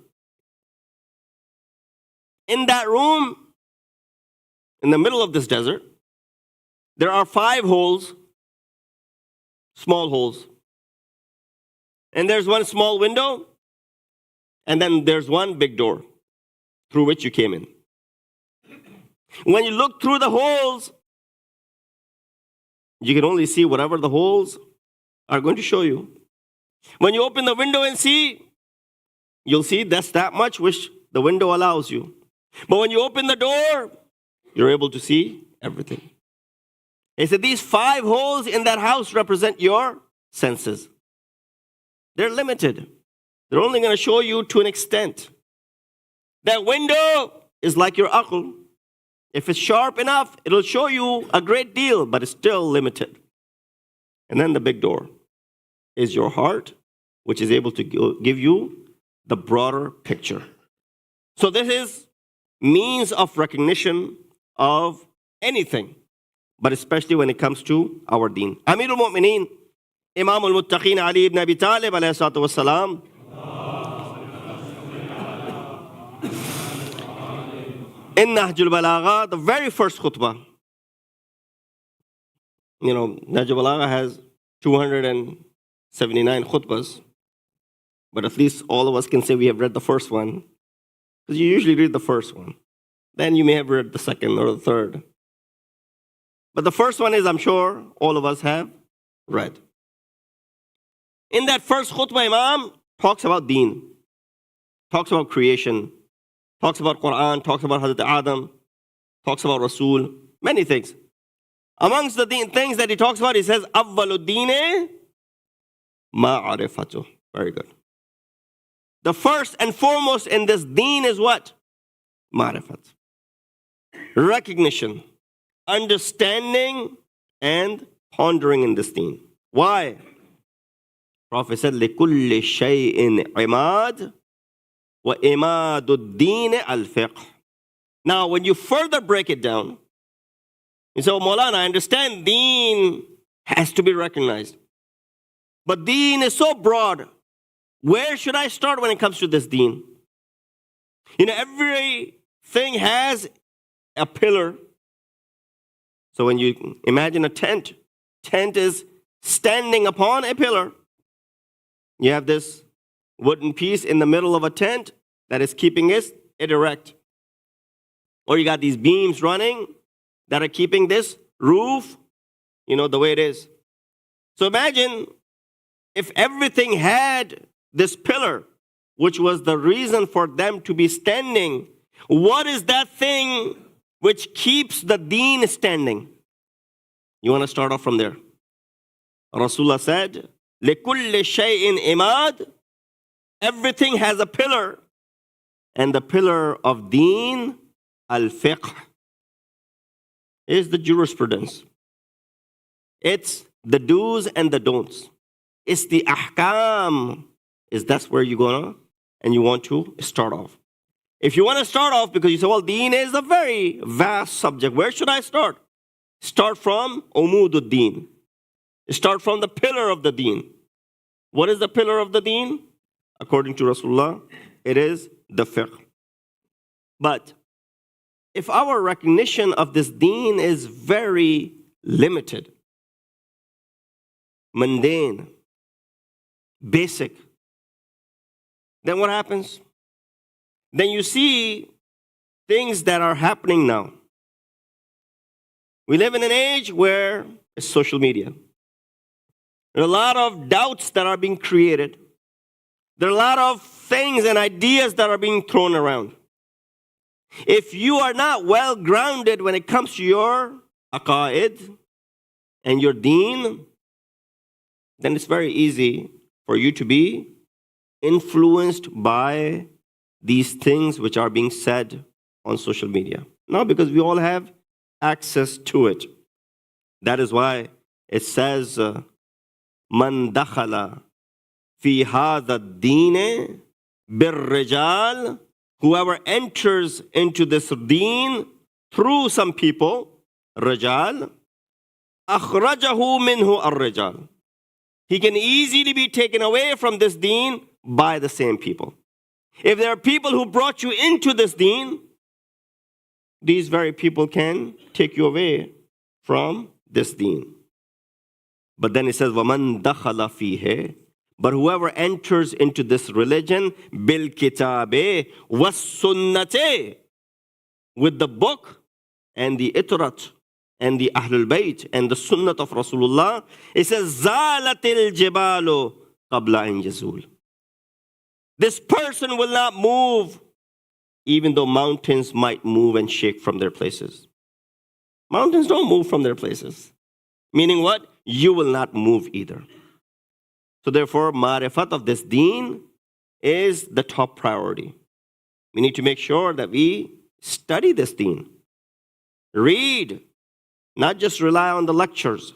In that room, in the middle of this desert, there are 5 holes, small holes. And there's one small window, and then there's one big door through which you came in. When you look through the holes, you can only see whatever the holes are going to show you. When you open the window and see, you'll see that's that much which the window allows you. But when you open the door, you're able to see everything. He said these 5 holes in that house represent your senses. They're limited. They're only going to show you to an extent. That window is like your aql. If it's sharp enough, it'll show you a great deal, but it's still limited. And then the big door is your heart, which is able to give you the broader picture. So this is means of recognition of anything, but especially when it comes to our deen. Amir al-Mu'mineen, Imam al-Muttaqeen Ali ibn Abi Talib alayhi salatu wassalam, in Nahj al-Balagha, the very first khutbah. Nahj al-Balagha has 279 khutbahs, but at least all of us can say we have read the first one, because you usually read the first one. Then you may have read the second or the third. But the first one is, I'm sure, all of us have read. In that first khutbah, Imam talks about deen, talks about creation, talks about Quran, talks about Hazrat Adam, talks about Rasul, many things. Amongst the things that he talks about, he says, Awwaluddin ma'arifatu. Very good. The first and foremost in this deen is what? Ma'rifat. Recognition, understanding, and pondering in this deen. Why? Prophet said, لِكُلِّ شَيْءٍ عِمَادٍ وَإِمَادُ الدِّينِ الْفِقْهِ. Now, when you further break it down, you say, oh, Maulana, I understand deen has to be recognized. But deen is so broad. Where should I start when it comes to this deen? You know, everything has a pillar. So when you imagine a tent is standing upon a pillar. You have this wooden piece in the middle of a tent that is keeping it erect. Or you got these beams running that are keeping this roof, you know, the way it is. So imagine if everything had this pillar, which was the reason for them to be standing. What is that thing which keeps the deen standing? You want to start off from there. Rasulullah said, لِكُلِّ شَيْءٍ إِمَادٍ. Everything has a pillar. And the pillar of deen, al-fiqh, is the jurisprudence. It's the do's and the don'ts. It's the ahkam. That's where you're gonna and you want to start off. If you want to start off because you say, well, deen is a very vast subject. Where should I start? Start from umudud deen. Start from the pillar of the deen. What is the pillar of the deen? According to Rasulullah, it is the fiqh. But if our recognition of this deen is very limited, mundane, basic, then what happens? Then you see things that are happening now. We live in an age where it's social media. There are a lot of doubts that are being created. There are a lot of things and ideas that are being thrown around. If you are not well grounded when it comes to your aqaid and your deen, then it's very easy for you to be influenced by these things which are being said on social media. No, because we all have access to it. That is why it says, Man dakhala fi hadha ad-din bir-rijal. Whoever enters into this deen through some people, rijal, akhrajahu minhu ar-rijal. He can easily be taken away from this deen by the same people. If there are people who brought you into this deen, these very people can take you away from this deen. But then it says, وَمَنْ دَخَلَ فِيهِ. But whoever enters into this religion, بِالْكِتَابِ وَالسُّنَّةِ, with the book and the itrat and the Ahlul Bayt and the Sunnat of Rasulullah, it says, زَالَتِ الْجِبَالُ قَبْلَ أَنْ يَزُولُ. This person will not move, even though mountains might move and shake from their places. Mountains don't move from their places. Meaning what? You will not move either. So therefore, ma'rifat of this deen is the top priority. We need to make sure that we study this deen. Read, not just rely on the lectures.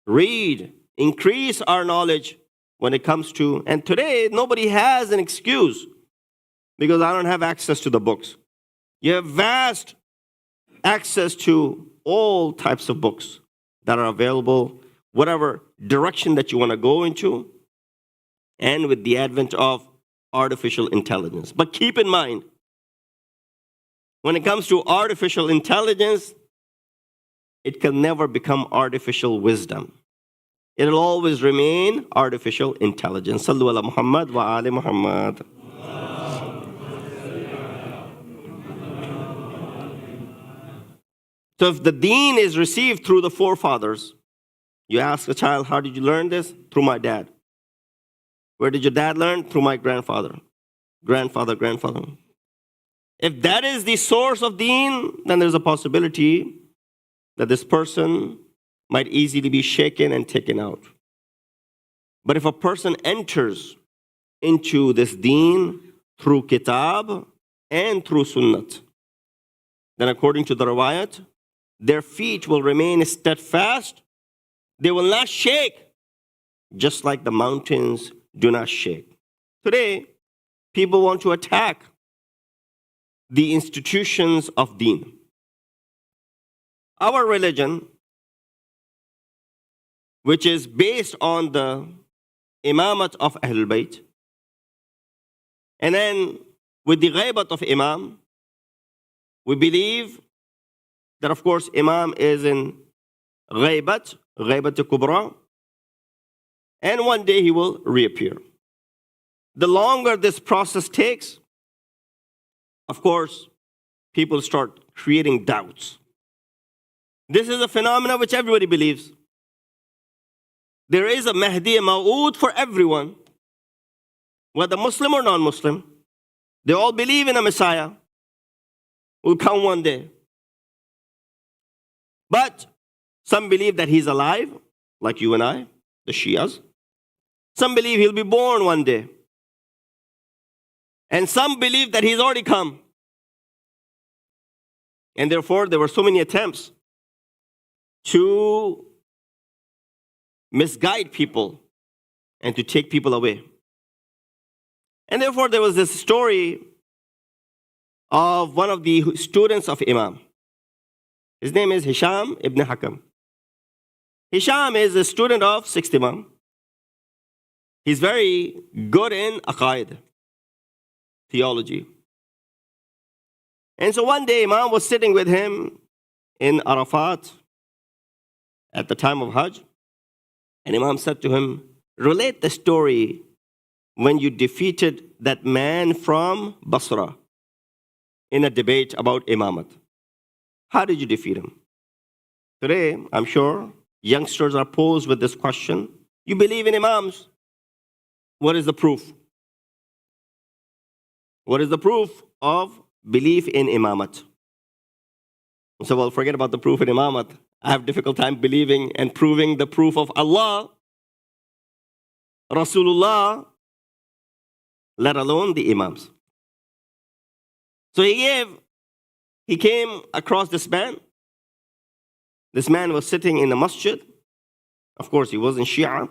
Read, increase our knowledge when it comes to, and today nobody has an excuse because I don't have access to the books. You have vast access to all types of books that are available, whatever direction that you want to go into, and with the advent of artificial intelligence. But keep in mind, when it comes to artificial intelligence, it can never become artificial wisdom. It'll always remain artificial intelligence. Sallu ala Muhammad wa ali Muhammad. So if the deen is received through the forefathers, you ask a child, how did you learn this? Through my dad. Where did your dad learn? Through my grandfather. Grandfather. If that is the source of deen, then there's a possibility that this person might easily be shaken and taken out. But if a person enters into this deen through kitab and through sunnat, then according to the riwayat, their feet will remain steadfast. They will not shake, just like the mountains do not shake. Today, people want to attack the institutions of deen. Our religion, which is based on the imamat of Ahlul Bayt, and then with the ghaibat of Imam, we believe that, of course, Imam is in ghaibat kubra, and one day he will reappear. The longer this process takes, of course, people start creating doubts. This is a phenomenon which everybody believes. There is a Mahdi Ma'ud for everyone, whether Muslim or non-Muslim. They all believe in a Messiah who will come one day. But some believe that he's alive, like you and I, the Shias. Some believe he'll be born one day. And some believe that he's already come. And therefore, there were so many attempts to misguide people and to take people away. And therefore, there was this story of one of the students of Imam. His name is Hisham ibn Hakam. Hisham is a student of sixth Imam. He's very good in aqaid, theology. And so one day, Imam was sitting with him in Arafat at the time of Hajj. And Imam said to him, relate the story when you defeated that man from Basra in a debate about imamat. How did you defeat him? Today, I'm sure, youngsters are posed with this question. You believe in imams. What is the proof? What is the proof of belief in imamat? So, well, forget about the proof in imamat. I have a difficult time believing and proving the proof of Allah, Rasulullah, let alone the imams. So he came across this man. This man was sitting in the masjid. Of course, he wasn't Shia.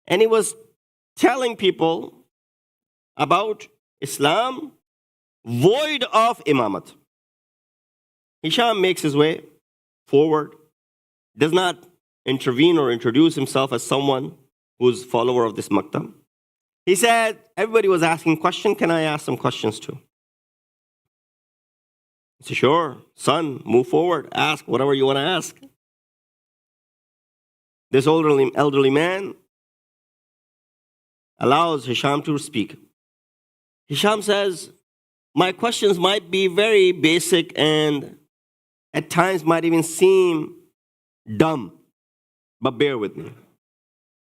And he was telling people about Islam void of imamat. Hisham makes his way forward, does not intervene or introduce himself as someone who's follower of this maktab. He said, everybody was asking questions, can I ask some questions too? He said, sure, son, move forward, ask whatever you want to ask. This elderly man allows Hisham to speak. Hisham says, my questions might be very basic and at times might even seem dumb, but bear with me.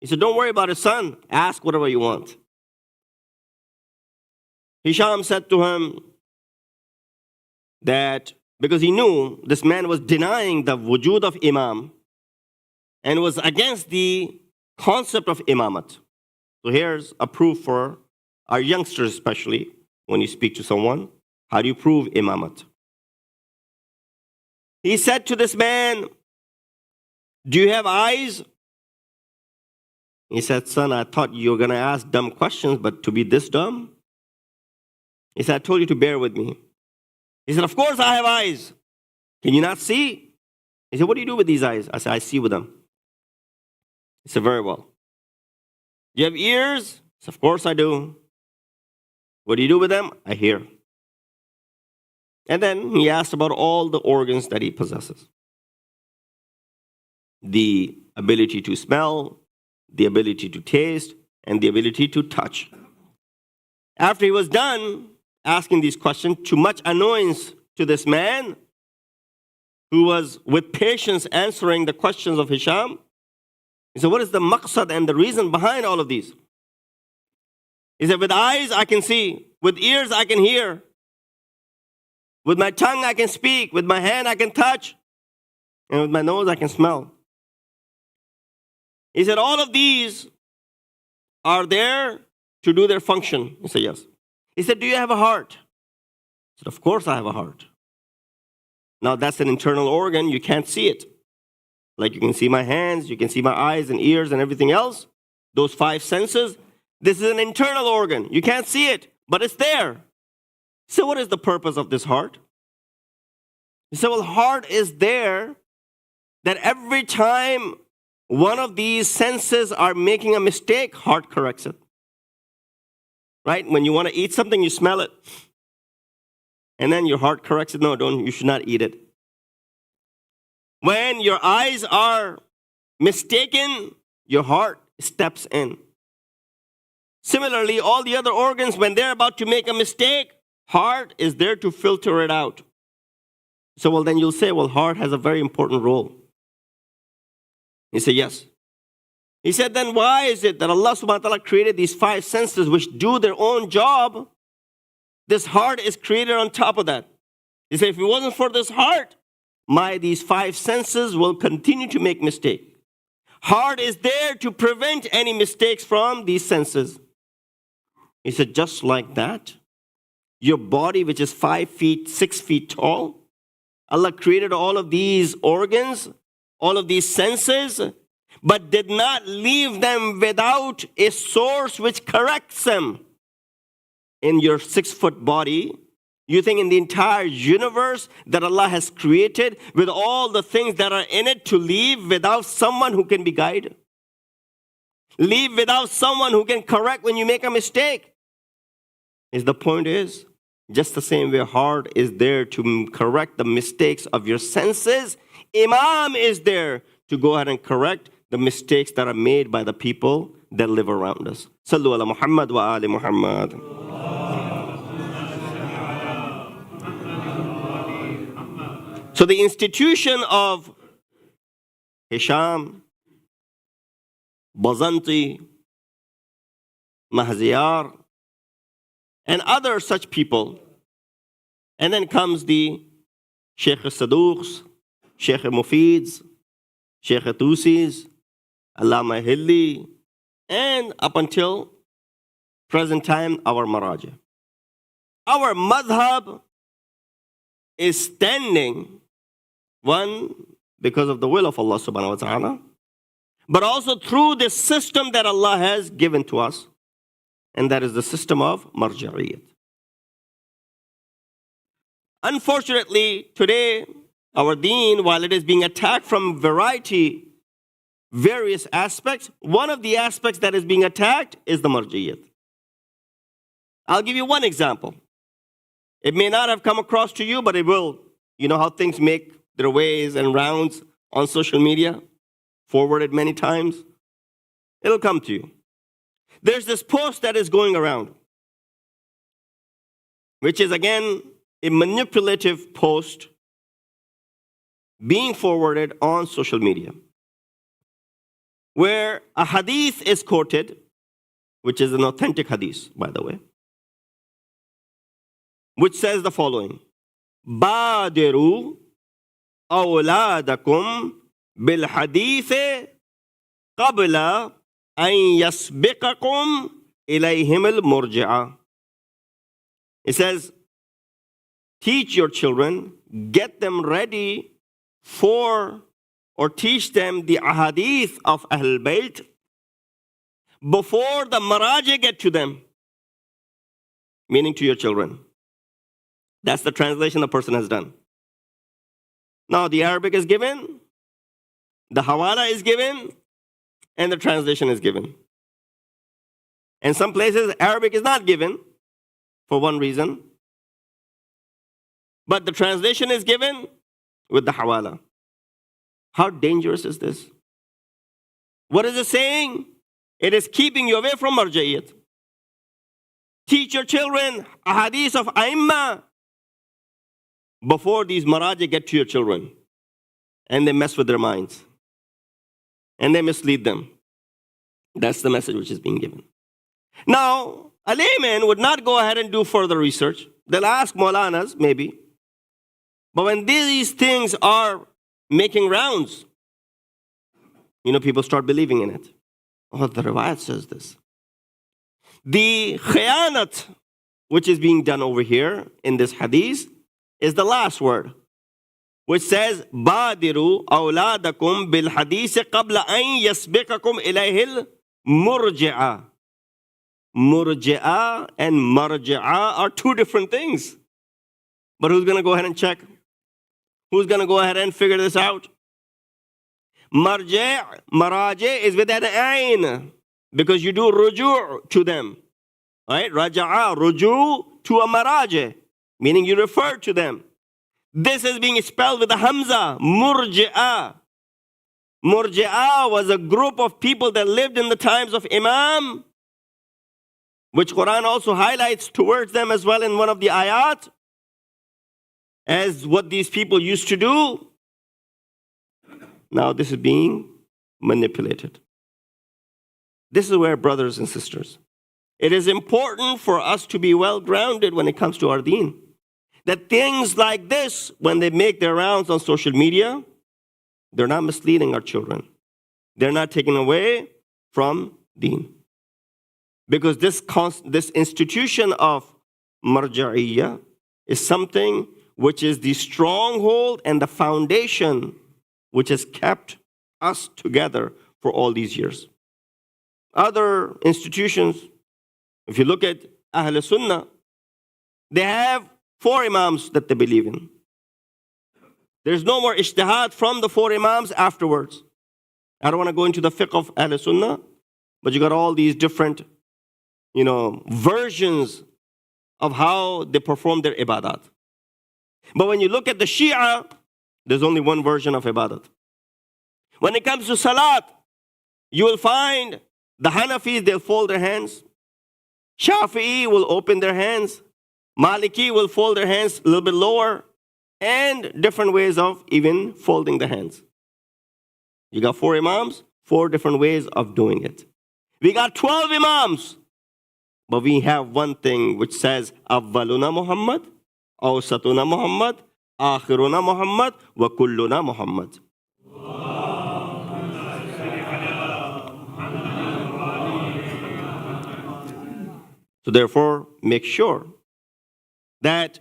He said, don't worry about it, son. Ask whatever you want. Hisham said to him that because he knew this man was denying the wujud of imam and was against the concept of imamat. So here's a proof for our youngsters, especially when you speak to someone. How do you prove imamat? He said to this man, do you have eyes? He said, son, I thought you were going to ask dumb questions, but to be this dumb? He said, I told you to bear with me. He said, of course I have eyes. Can you not see? He said, what do you do with these eyes? I said, I see with them. He said, very well. You have ears? I said, of course I do. What do you do with them? I hear. And then he asked about all the organs that he possesses. The ability to smell, the ability to taste, and the ability to touch. After he was done asking these questions, to much annoyance to this man, who was with patience answering the questions of Hisham, he said, what is the maqsad and the reason behind all of these? He said, with eyes I can see, with ears I can hear, with my tongue I can speak, with my hand I can touch, and with my nose I can smell. He said, all of these are there to do their function. He said, yes. He said, do you have a heart? I said, of course I have a heart. Now that's an internal organ, you can't see it. Like you can see my hands, you can see my eyes and ears and everything else. Those 5 senses, this is an internal organ. You can't see it, but it's there. So what is the purpose of this heart? He said, well, heart is there that every time one of these senses are making a mistake, heart corrects it. Right? When you want to eat something, you smell it. And then your heart corrects it. No, you should not eat it. When your eyes are mistaken, your heart steps in. Similarly, all the other organs, when they're about to make a mistake, heart is there to filter it out. So, well, then you'll say, well, heart has a very important role. He said, yes. He said, then why is it that Allah subhanahu wa ta'ala created these 5 senses which do their own job? This heart is created on top of that. He said, if it wasn't for this heart, these 5 senses will continue to make mistakes. Heart is there to prevent any mistakes from these senses. He said, just like that, your body, which is 5 feet, 6 feet tall, Allah created all of these organs, all of these senses, but did not leave them without a source which corrects them. In your 6-foot body, you think in the entire universe that Allah has created with all the things that are in it to leave without someone who can be guided? Leave without someone who can correct when you make a mistake? The point is, just the same way heart is there to correct the mistakes of your senses, Imam is there to go ahead and correct the mistakes that are made by the people that live around us. Sallu ala Muhammad wa ali Muhammad. So the institution of Hisham, Bazanti, Mahziyar, and other such people, and then comes the Sheikh Saduqs, Sheikh Mufids, Sheikh Tusis, Allama Hilli, and up until present time, our Maraja. Our madhab is standing, one, because of the will of Allah subhanahu wa ta'ala, but also through this system that Allah has given to us, and that is the system of marja'iyat. Unfortunately, today, our deen, while it is being attacked from various aspects, one of the aspects that is being attacked is the marja'iyat. I'll give you one example. It may not have come across to you, but it will. You know how things make their ways and rounds on social media, forwarded many times? It'll come to you. There's this post that is going around, which is again a manipulative post being forwarded on social media, where a hadith is quoted, which is an authentic hadith, by the way, which says the following: Badiru awladakum bil hadith qabla an yasbiqakum ilayhim al murji'a. It says, teach your children, get them ready for, or teach them the ahadith of Ahlul Bayt before the maraji get to them, meaning to your children. That's the translation the person has done. Now the Arabic is given, the hawala is given, and the translation is given. In some places, Arabic is not given for one reason, but the translation is given with the hawala. How dangerous is this? What is it saying? It is keeping you away from marja'iyat. Teach your children ahadith of Aimma before these maraji get to your children. And they mess with their minds. And they mislead them. That's the message which is being given. Now, a layman would not go ahead and do further research. They'll ask Maulanas, maybe. But when these things are making rounds, people start believing in it. Oh, the riwayat says this. The khiyanat, which is being done over here in this hadith, is the last word, which says, Badiru awladakum bil hadith qabla an yasbiqakum ilayhil murji'a. Murji'a and marji'a are two different things. But who's going to go ahead and check? Who's going to go ahead and figure this out? Maraji is with an ayn, because you do ruju' to them. Right? Raja'a, ruju' to a maraji, meaning you refer to them. This is being spelled with a hamza, murji'a. Murji'a was a group of people that lived in the times of Imam, which Quran also highlights towards them as well in one of the ayat, as what these people used to do. Now this is being manipulated. This is where, brothers and sisters, it is important for us to be well grounded when it comes to our deen. That things like this, when they make their rounds on social media, they're not misleading our children. They're not taking away from deen. Because this institution of marja'iyya is something which is the stronghold and the foundation which has kept us together for all these years. Other institutions, if you look at Ahl Sunnah, they have 4 imams that they believe in. There's no more ijtihad from the 4 imams afterwards. I don't want to go into the fiqh of Ahl Sunnah, but you got all these different, versions of how they perform their ibadat. But when you look at the Shia, there's only one version of ibadat. When it comes to Salaat, you will find the Hanafis, they'll fold their hands. Shafi'i will open their hands. Maliki will fold their hands a little bit lower. And different ways of even folding the hands. You got 4 imams, 4 different ways of doing it. We got 12 imams. But we have one thing which says, Awwaluna Muhammad, Awsatuna Muhammad, Akhiruna Muhammad, wa Kulluna Muhammad. So therefore, make sure that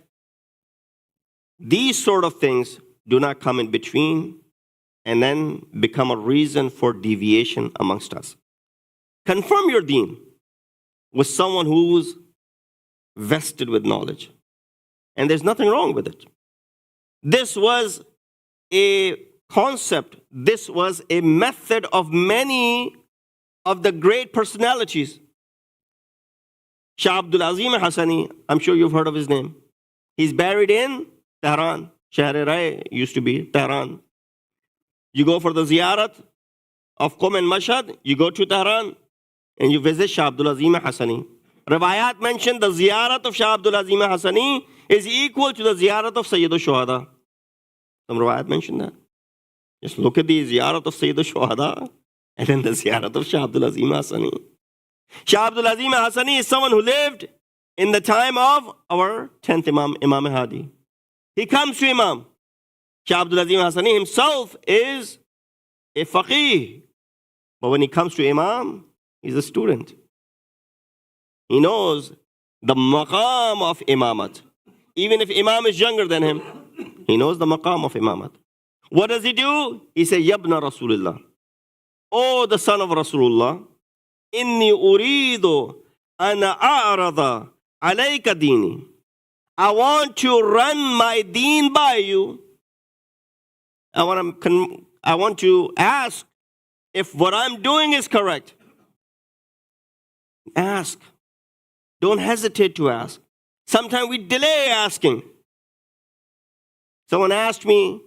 these sort of things do not come in between and then become a reason for deviation amongst us. Confirm your deen with someone who's vested with knowledge. And there's nothing wrong with it. This was a concept, this was a method of many of the great personalities. Shah Abdul Azim Hassani, I'm sure you've heard of his name. He's buried in Tehran. Shahr-e-Rai used to be Tehran. You go for the Ziyarat of Qum and Mashhad, you go to Tehran and you visit Shah Abdul Azim Hassani. Riwayat mentioned the Ziyarat of Shah Abdul Azim Hassani is equal to the Ziyarat of Sayyid al-Shuhada. Some riwayat mentioned that. Just look at the Ziyarat of Sayyid al-Shuhada and then the Ziyarat of Shah Abdul Azim Hassani. Shah Abdul Azim Hassani is someone who lived in the time of our 10th Imam, Imam Hadi. He comes to Imam. Shah Abdul Azim Hassani himself is a faqih. But when he comes to Imam, he's a student. He knows the maqam of imamat. Even if Imam is younger than him, he knows the maqam of imamat. What does he do? He says, Yabna Rasulullah. Oh, the son of Rasulullah. Inni uridu ana a'rada alayka dini. I want to run my deen by you. I want to ask if what I'm doing is correct. Ask. Don't hesitate to ask. Sometimes we delay asking. Someone asked me,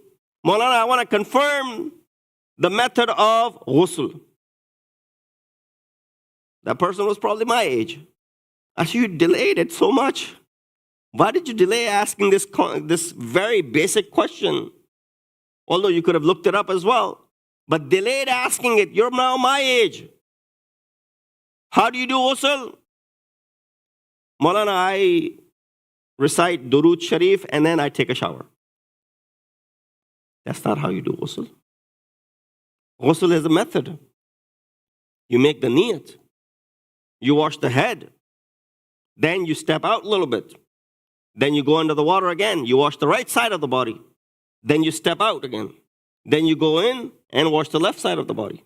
Maulana, I want to confirm the method of ghusl. That person was probably my age. I said, you delayed it so much. Why did you delay asking this very basic question? Although you could have looked it up as well. But delayed asking it. You're now my age. How do you do ghusl? Maulana, I recite Durood Sharif and then I take a shower. That's not how you do ghusl. Ghusl is a method. You make the niyat. You wash the head. Then you step out a little bit. Then you go under the water again. You wash the right side of the body. Then you step out again. Then you go in and wash the left side of the body.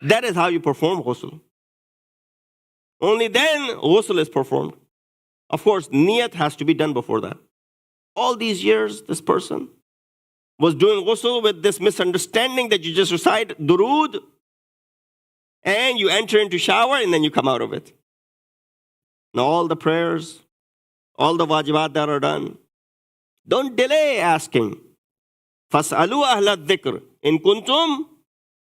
That is how you perform ghusl. Only then ghusl is performed. Of course, niyat has to be done before that. All these years, this person was doing ghusl with this misunderstanding that you just recite durood and you enter into shower and then you come out of it. Now all the prayers, all the wajibat that are done, don't delay asking. فَاسْأَلُوا أَهْلَ الذِّكْرِ إِن كُنْتُمْ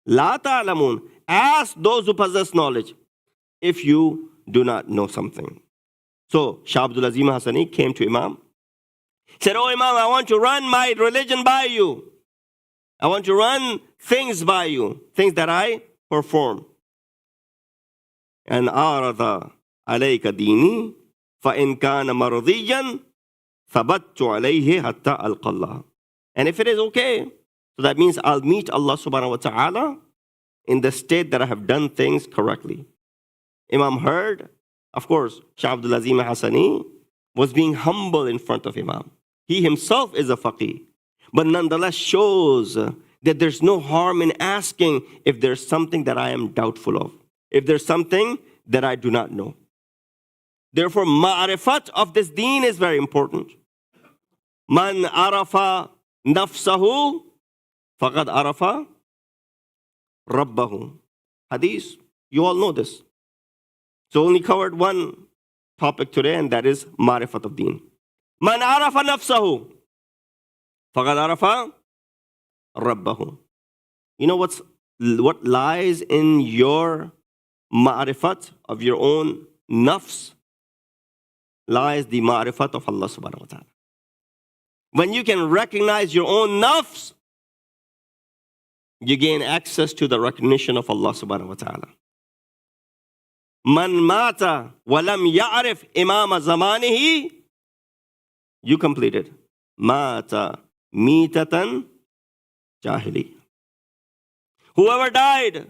لَا تَعْلَمُونَ. Ask those who possess knowledge if you do not know something. So, Shah Abdul Azim Hassani came to Imam. He said, oh Imam, I want to run my religion by you. I want to run things by you, things that I perform. And أَعْرَضَ عَلَيْكَ دِينِي فَإِنْ كَانَ مَرْضِيًّا ثَبَتْتُ عَلَيْهِ حَتَّى أَلْقَى اللَّهَ. And if it is okay, so that means I'll meet Allah subhanahu wa ta'ala in the state that I have done things correctly. Imam heard, of course, Shah Abdul Azim Hassani was being humble in front of Imam. He himself is a faqih, but nonetheless shows that there's no harm in asking if there's something that I am doubtful of, if there's something that I do not know. Therefore, ma'arifat of this deen is very important. Man arafa nafsahu faqad arafa rabbahu. Hadith, you all know this. So only covered one topic today, and that is ma'rifat of deen. Man arafa nafsahu faqad arafa rabbahu. You know what lies in your ma'rifat of your own nafs? Lies the ma'rifat of Allah subhanahu wa ta'ala. When you can recognize your own nafs, you gain access to the recognition of Allah subhanahu wa ta'ala. Man mata walam ya'rif imama zamanihi, you completed. Mata mitatan jahili. Whoever died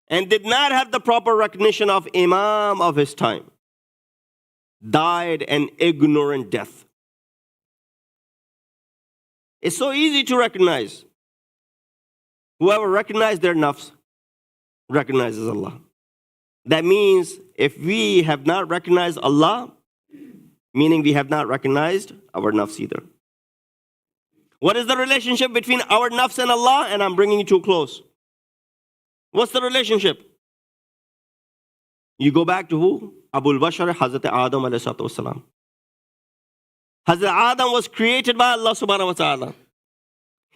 and did not have the proper recognition of imam of his time, died an ignorant death. It's so easy to recognize. Whoever recognizes their nafs recognizes Allah. That means if we have not recognized Allah, meaning we have not recognized our nafs either. What is the relationship between our nafs and Allah? And I'm bringing it to a close. What's the relationship? You go back to who? Abul Bashar, Hazrat Adam alayhi salatu wasalam. Hazrat Adam was created by Allah subhanahu wa ta'ala.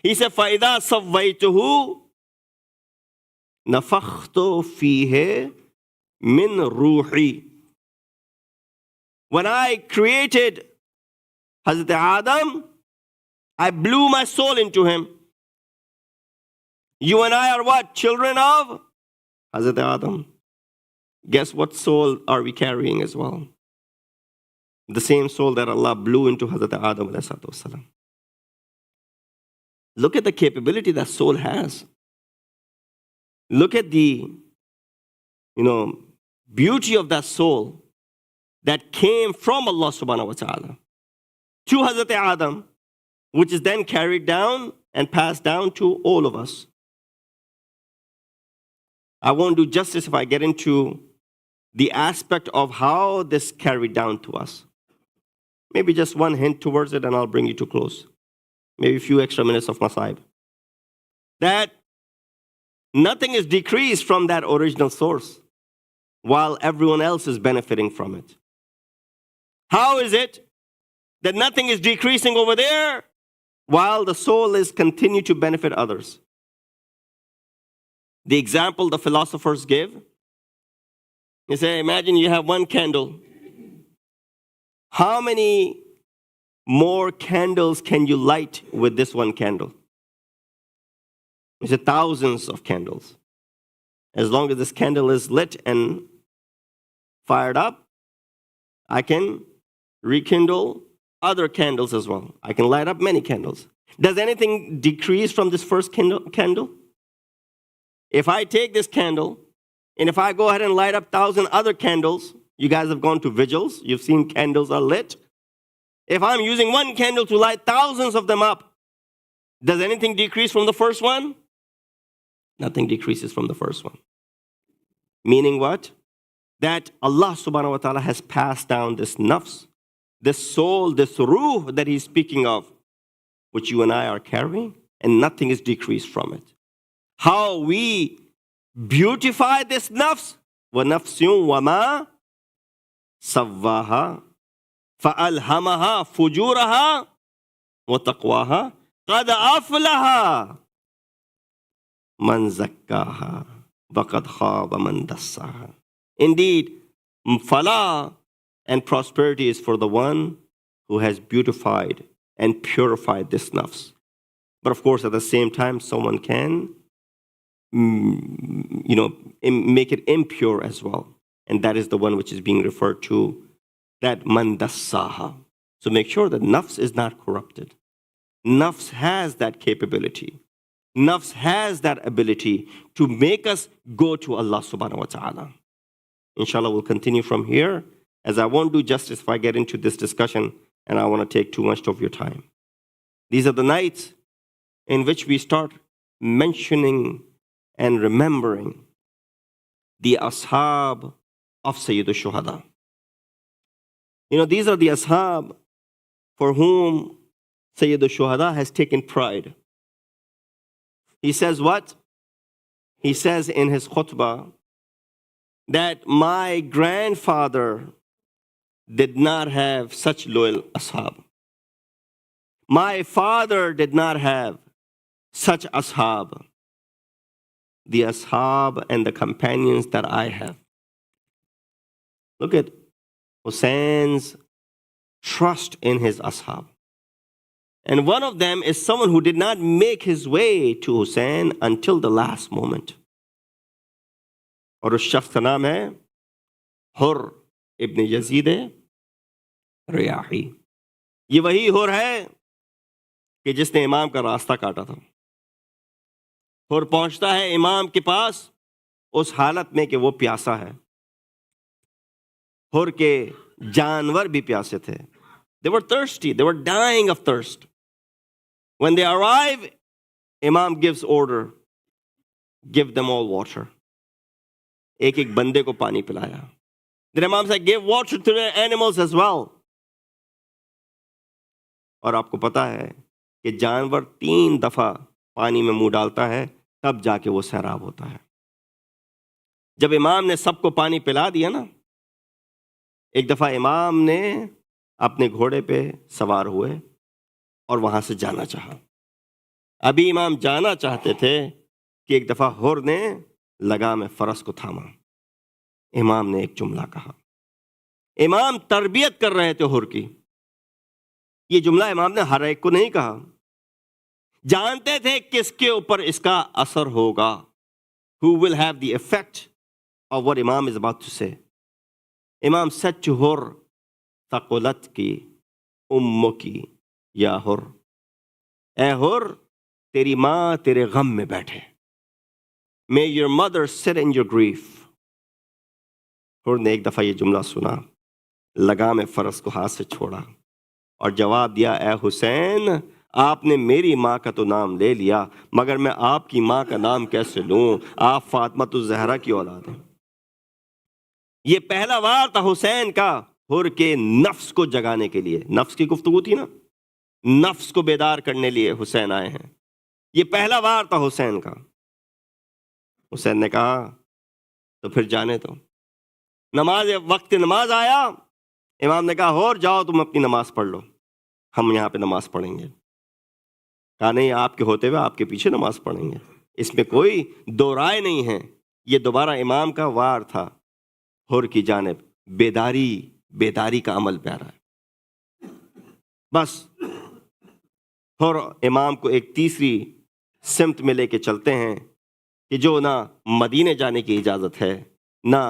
He said, فَإِذَا صَوَّيْتُهُ نَفَخْتُ فِيهِ مِنْ رُوحِي. When I created Hazrat Adam, I blew my soul into him. You and I are what? Children of Hazrat Adam. Guess what soul are we carrying as well? The same soul that Allah blew into Hazrat Adam alayhi salatu wasalam. Look at the capability that soul has. Look at the, beauty of that soul that came from Allah subhanahu wa ta'ala to Hazrat Adam, which is then carried down and passed down to all of us. I won't do justice if I get into the aspect of how this carried down to us. Maybe just one hint towards it and I'll bring you to close. Maybe a few extra minutes of masaib. That nothing is decreased from that original source while everyone else is benefiting from it. How is it that nothing is decreasing over there while the soul is continue to benefit others? The example the philosophers give You say, imagine you have one candle. How many more candles can you light with this one candle? You say thousands of candles. As long as this candle is lit and fired up, I can rekindle other candles as well. I can light up many candles. Does anything decrease from this first candle? If I take this candle, and if I go ahead and light up 1,000 other candles, you guys have gone to vigils, you've seen candles are lit. If I'm using one candle to light thousands of them up, does anything decrease from the first one? Nothing decreases from the first one. Meaning what? That Allah subhanahu wa ta'ala has passed down this nafs, this soul, this ruh that he's speaking of, which you and I are carrying, and nothing is decreased from it. How we beautify this nafs, وَنَفْسٍ وَمَا سَوَّاهَا فَأَلْهَمَهَا فُجُورَهَا وَتَقْوَاهَا قَدْ أَفْلَحَ مَنْ زَكَّاهَا وَقَدْ خَابَ مَنْ دَسَّاهَا. Indeed, falah and prosperity is for the one who has beautified and purified this nafs. But of course, at the same time, someone can make it impure as well. And that is the one which is being referred to, that man dassaha. So make sure that nafs is not corrupted. Nafs has that capability. Nafs has that ability to make us go to Allah subhanahu wa ta'ala. Inshallah, we'll continue from here, as I won't do justice if I get into this discussion and I want to take too much of your time. These are the nights in which we start mentioning and remembering the ashab of Sayyid al-Shuhada. These are the ashab for whom Sayyid al-Shuhada has taken pride. He says what? He says in his khutbah that my grandfather did not have such loyal ashab. My father did not have such ashab. The ashab and the companions that I have. Look at Hussein's trust in his ashab. And one of them is someone who did not make his way to Hussein until the last moment. और उस शख्स का नाम है हुर इब्न Yazid रियाही. ये वही हुर है कि जिसने इमाम का रास्ता काटा था. हुर पहुंचता है इमाम के पास उस हालत में कि वो प्यासा है. हुर के जानवर भी प्यासे थे. They were thirsty. They were dying of thirst. When they arrive, Imam gives order, give them all water. एक एक बंदे को पानी पिलाया. Then Imam said, give water to the animals as well. और आपको पता है कि जानवर 3 दफा पानी में मुंह डालता है, तब जाके वो सैराब होता है. जब इमाम ने सबको पानी पिला दिया ना, एक दफा इमाम ने अपने घोड़े पे सवार हुए और वहां से जाना चाहा. अभी इमाम जाना चाहते थे कि एक दफा हुर ने लगाम फरस को थामा. इमाम ने एक जुमला कहा. इमाम तरबियत कर रहे थे हुर की. ये जुमला इमाम ने हर एक को नहीं कहा. जानते थे किसके ऊपर इसका असर होगा. Who will have the effect of what Imam is about to say. Imam said to Hur, Thaqulatki ummuki ya Hur. Eh Hur, teri maa tere gham mein baithe. May your mother sit in your grief. हुर ने एक दफा ये जुमला सुना, लगाम फरस को हाथ से छोड़ा और जवाब दिया, ए हुसैन, आपने मेरी माँ का तो नाम ले लिया, मगर मैं आपकी माँ का नाम कैसे लूं? आप फातिमा ज़हरा की औलाद हैं. ये पहला वार था हुसैन का हुर के नफ्स को जगाने के लिए. नफ्स की गुफ्तगू थी ना, नफ्स को बेदार करने लिए हुसैन आए हैं. ये पहला वार था हुसैन का. हुसैन ने कहा, तो फिर जाने दो. वक्त नमाज आया. इमाम ने कहा, और जाओ तुम अपनी नमाज पढ़ लो, हम यहाँ पे नमाज पढ़ेंगे. कहा नहीं, आपके होते हुए आपके पीछे नमाज पढ़ेंगे, इसमें कोई दो राय नहीं है. ये दोबारा इमाम का वार था. حر کی جانب بیداری کا عمل پیارا ہے۔ بس حر امام کو ایک تیسری سمت میں لے کے چلتے ہیں کہ جو نہ مدینے جانے کی اجازت ہے نہ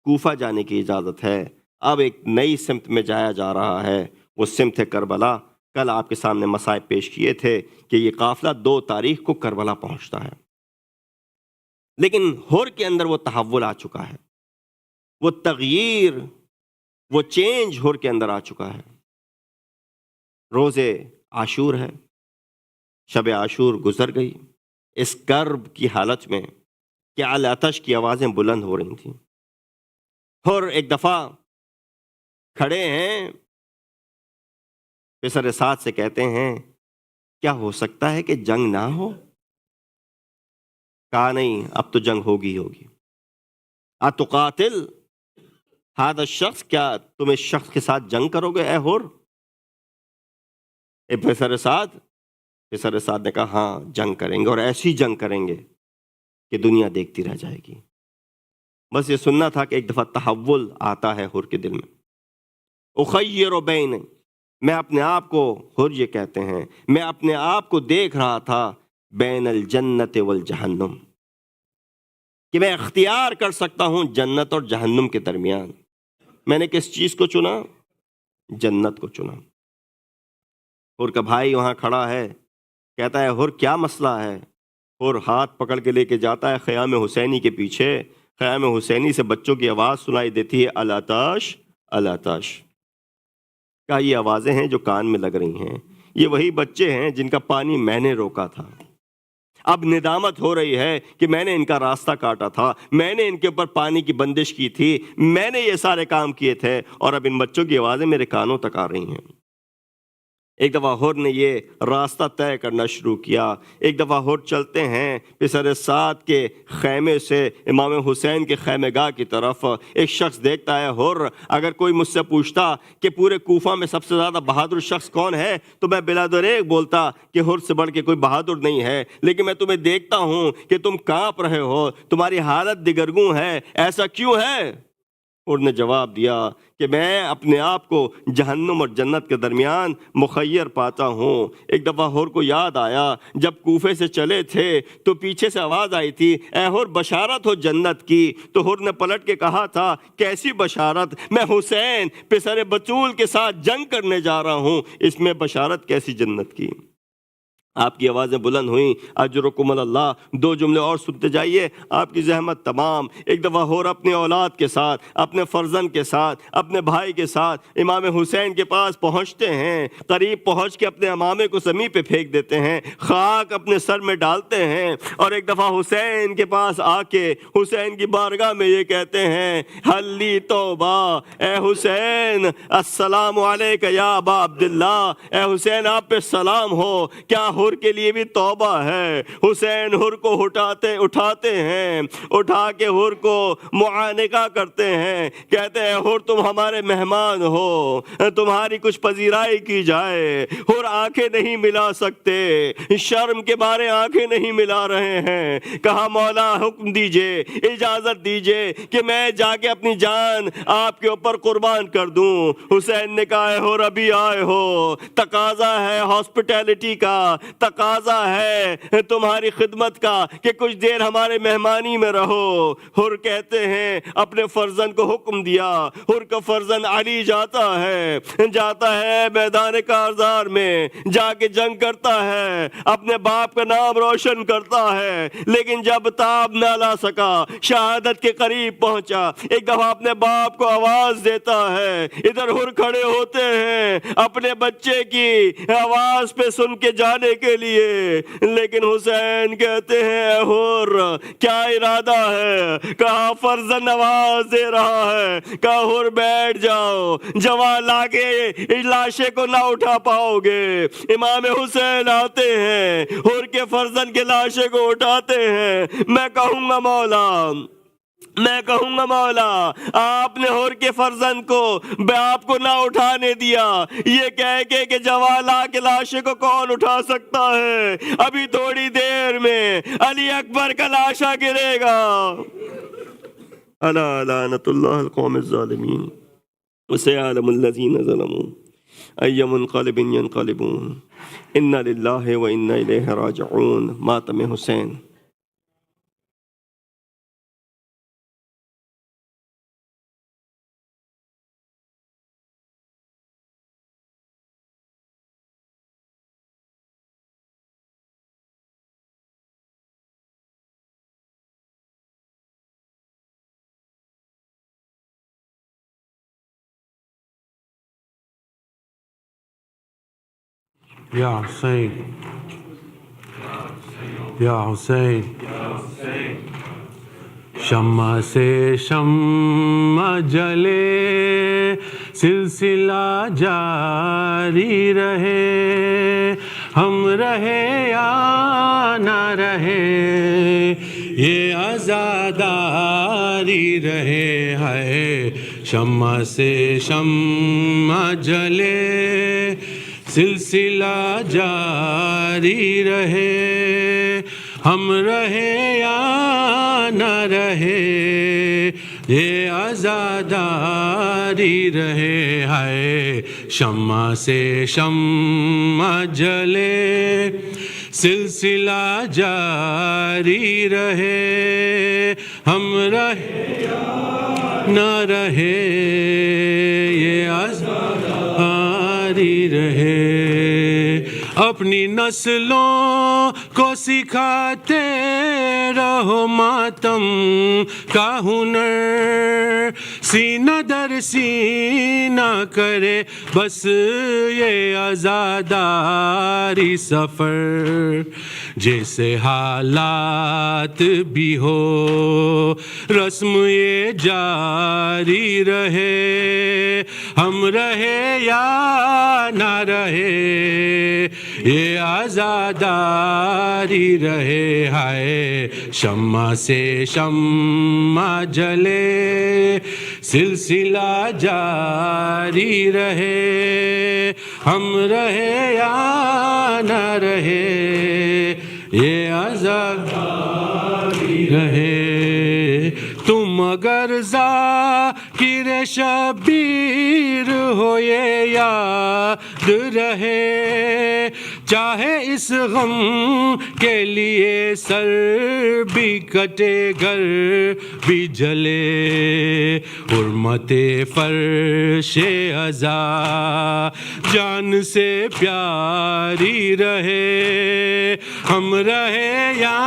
کوفہ جانے کی اجازت ہے، اب ایک نئی سمت میں جایا جا رہا ہے، وہ سمت ہے کربلا۔ کل آپ کے سامنے مسائب پیش کیے تھے کہ یہ قافلہ 2 تاریخ کو کربلا پہنچتا ہے، لیکن حر کے اندر وہ تحول آ چکا ہے، وہ تغییر، وہ چینج حر کے اندر آ چکا ہے۔ روز عاشور ہے، شب عاشور گزر گئی، اس کرب کی حالت میں کہ العطش کی آوازیں بلند ہو رہی تھیں۔ حر ایک دفعہ کھڑے ہیں، پسر سعد سے کہتے ہیں کیا ہو سکتا ہے کہ جنگ نہ ہو؟ کہا نہیں، اب تو جنگ ہوگی۔ اتقاتل هذا الشخص، کیا تم اس شخص کے ساتھ جنگ کرو گے اے حر؟ پسر سعد نے کہا ہاں جنگ کریں گے، اور ایسی جنگ کریں گے کہ دنیا دیکھتی رہ جائے گی۔ بس یہ سننا تھا کہ ایک دفعہ تحول آتا ہے حر کے دل میں۔ اخیر بین، میں اپنے آپ کو، حر یہ کہتے ہیں، میں اپنے آپ کو دیکھ رہا تھا بین الجنت والجہنم، کہ میں اختیار کر سکتا ہوں جنت اور جہنم کے درمیان۔ میں نے کس چیز کو چنا؟ جنت کو چنا۔ حر کا بھائی وہاں کھڑا ہے، کہتا ہے حر کیا مسئلہ ہے؟ حر ہاتھ پکڑ کے لے کے جاتا ہے خیام حسینی کے پیچھے۔ خیام حسینی سے بچوں کی آواز سنائی دیتی ہے، العطش العطش۔ کیا یہ آوازیں ہیں جو کان میں لگ رہی ہیں؟ یہ وہی بچے ہیں جن کا پانی میں نے روکا تھا۔ اب ندامت ہو رہی ہے کہ میں نے ان کا راستہ کاٹا تھا، میں نے ان کے اوپر پانی کی بندش کی تھی، میں نے یہ سارے کام کیے تھے، اور اب ان بچوں کی آوازیں میرے کانوں تک آ رہی ہیں۔ ایک دفعہ حر نے یہ راستہ طے کرنا شروع کیا۔ ایک دفعہ حر چلتے ہیں پسر سعد کے خیمے سے امام حسین کے خیمے گاہ کی طرف۔ ایک شخص دیکھتا ہے، حر اگر کوئی مجھ سے پوچھتا کہ پورے کوفہ میں سب سے زیادہ بہادر شخص کون ہے تو میں بلا دریغ بولتا کہ حر سے بڑھ کے کوئی بہادر نہیں ہے، لیکن میں تمہیں دیکھتا ہوں کہ تم کانپ رہے ہو، تمہاری حالت دگرگوں ہے، ایسا کیوں ہے؟ حر نے جواب دیا کہ میں اپنے آپ کو جہنم اور جنت کے درمیان مخیر پاتا ہوں۔ ایک دفعہ حر کو یاد آیا جب کوفے سے چلے تھے تو پیچھے سے آواز آئی تھی، اے حر بشارت ہو جنت کی۔ تو حر نے پلٹ کے کہا تھا، کیسی بشارت؟ میں حسین پسر بطول کے ساتھ جنگ کرنے جا رہا ہوں، اس میں بشارت کیسی جنت کی؟ آپ کی آوازیں بلند ہوئیں، اجرکم اللہ۔ 2 جملے اور سنتے جائیے، آپ کی زحمت تمام۔ ایک دفعہ حر اپنی اولاد کے ساتھ، اپنے فرزند کے ساتھ، اپنے بھائی کے ساتھ امام حسین کے پاس پہنچتے ہیں۔ قریب پہنچ کے اپنے امامے کو زمین پہ پھینک دیتے ہیں، خاک اپنے سر میں ڈالتے ہیں، اور ایک دفعہ حسین کے پاس آ کے حسین کی بارگاہ میں یہ کہتے ہیں، حلی توبہ، اے حسین السلام علیک یا ابا عبداللہ، اے حسین آپ پہ سلام ہو۔ کیا حر کے لیے بھی توبہ ہے؟ حسین حر کو اٹھاتے ہیں، اٹھا کے حر کو معانقہ کرتے ہیں، کہتے ہیں حر تم ہمارے مہمان ہو، تمہاری کچھ پذیرائی کی جائے۔ حر آنکھیں نہیں ملا سکتے، شرم کے بارے آنکھیں نہیں ملا رہے ہیں۔ کہا مولا حکم دیجئے، اجازت دیجئے کہ میں جا کے اپنی جان آپ کے اوپر قربان کر دوں۔ حسین نے کہا حر ابھی آئے ہو، تقاضا ہے ہاسپٹیلٹی کا، تقاضا ہے تمہاری خدمت کا کہ کچھ دیر ہمارے مہمانی میں رہو۔ حر کہتے ہیں اپنے فرزند کو حکم دیا۔ حر کا فرزند علی جاتا ہے میدان کارزار میں، جا کے جنگ کرتا ہے، اپنے باپ کا نام روشن کرتا ہے، لیکن جب تاب نہ لا سکا، شہادت کے قریب پہنچا، ایک دفعہ اپنے باپ کو آواز دیتا ہے۔ ادھر حر کھڑے ہوتے ہیں اپنے بچے کی آواز پہ سن کے جانے کے لیے، لیکن حسین کہتے ہیں اے حر کیا ارادہ ہے؟ کہا فرزند آواز دے رہا ہے، کہا حر بیٹھ جاؤ، جوان لا کے لاشے کو نہ اٹھا پاؤ گے۔ امام حسین آتے ہیں، حر کے فرزند کے لاشے کو اٹھاتے ہیں۔ میں کہوں گا مولا آپ نے حر کے فرزند کو باپ کو نہ اٹھانے دیا، یہ کہہ کے کہ جوالا کے لاشے کو کون اٹھا سکتا ہے؟ ابھی تھوڑی دیر میں علی اکبر کا لاشا گرے گا۔ ألا لعنة الله القوم الظالمين وسيعلم الذين ظلموا أي منقلب ينقلبون إنا لله وإنا إليه راجعون. ماتم حسین. یا حسین یا حسین شمع سے شمع جلے سلسلہ جاری رہے ہم رہے یا نہ رہے یہ عزاداری رہے ہے شمع سے شمع جلے سلسلہ جاری رہے ہم رہے یا نہ رہے یہ عزاداری رہے ہے شمع سے شمع جلے سلسلہ جاری رہے ہم رہے یا نہ رہے یہ عزاداری رہے اپنی نسلوں کو سکھاتے رہو ماتم کا ہنر سینہ در سینہ کرے بس یہ عزاداری سفر جیسے حالات بھی ہو رسم یہ جاری رہے ہم رہے یا نہ رہے یہ عزاداری رہے ہے شمع سے شمع جلے سلسلہ جاری رہے ہم رہے یا نہ رہے یہ عزاداری رہے تم اگر ذاکر شبیر ہو یہ یاد رہے چاہے اس غم کے لیے سر بھی کٹے گھر بھی جلے حرمت فرش عزا جان سے پیاری رہے ہم رہے یا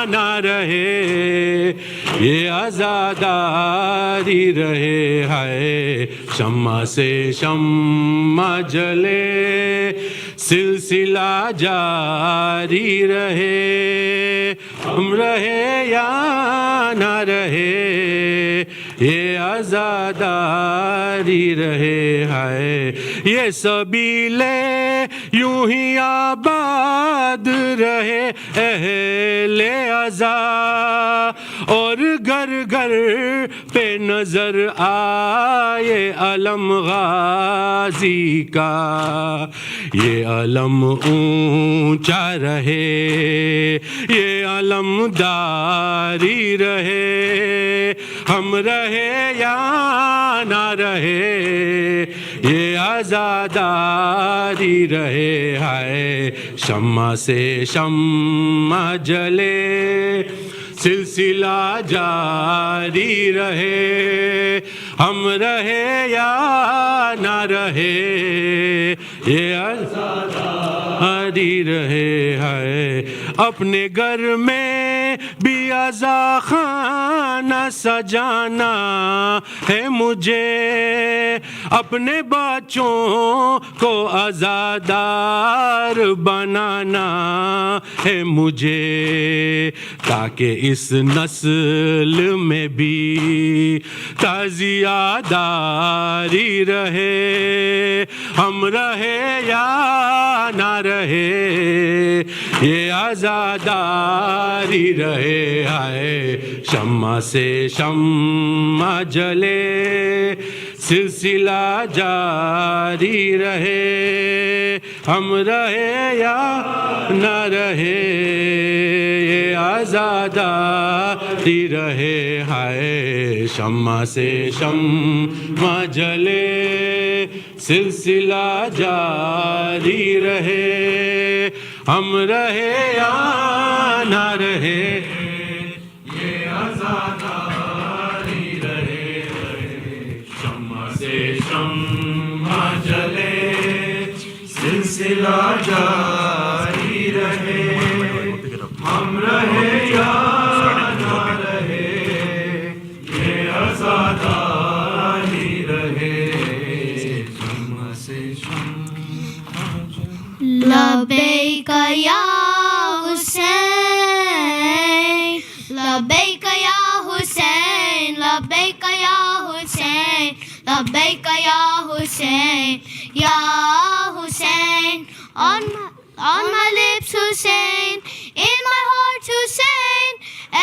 نہ رہے یہ عزاداری رہے ہے شمع سے شمع جلے سلسلہ جاری رہے ہم رہے یا نہ رہے یہ عزاداری رہے ہے یہ سبیلے یوں ہی آباد رہے اہل عزا اور گھر گھر پہ نظر آئے علم غازی کا یہ علم اونچا رہے یہ علم داری رہے ہم رہے یا نہ رہے یہ عزاداری رہے ہے شمع سے شمع جلے سلسلہ جاری رہے ہم رہے یا نہ رہے یہ عزاداری رہے ہے اپنے گھر میں بھی عزا خانہ سجانا ہے مجھے اپنے بچوں کو عزادار بنانا ہے مجھے تاکہ اس نسل میں بھی تعزیہ داری رہے ہم رہے یا نہ رہے یہ عزاداری رہے ہے شمع سے شمع جلے سلسلہ جاری رہے ہم رہے یا نہ رہے یہ عزاداری रहे हाय शम्मा से शम्मा जले सिलसिला जारी रहे हम रहे या ना रहे ये आज़ादारी रहे शम्मा से शम्मा जले सिलसिला जारी रहे हम रहे या ना रहे ये आज़ादारी रहे शम्मा से शम्मा لبيك يا حسين لبيك يا حسين لبيك يا حسين لبيك يا حسين يا حسين on my lips Hussein in my heart Hussein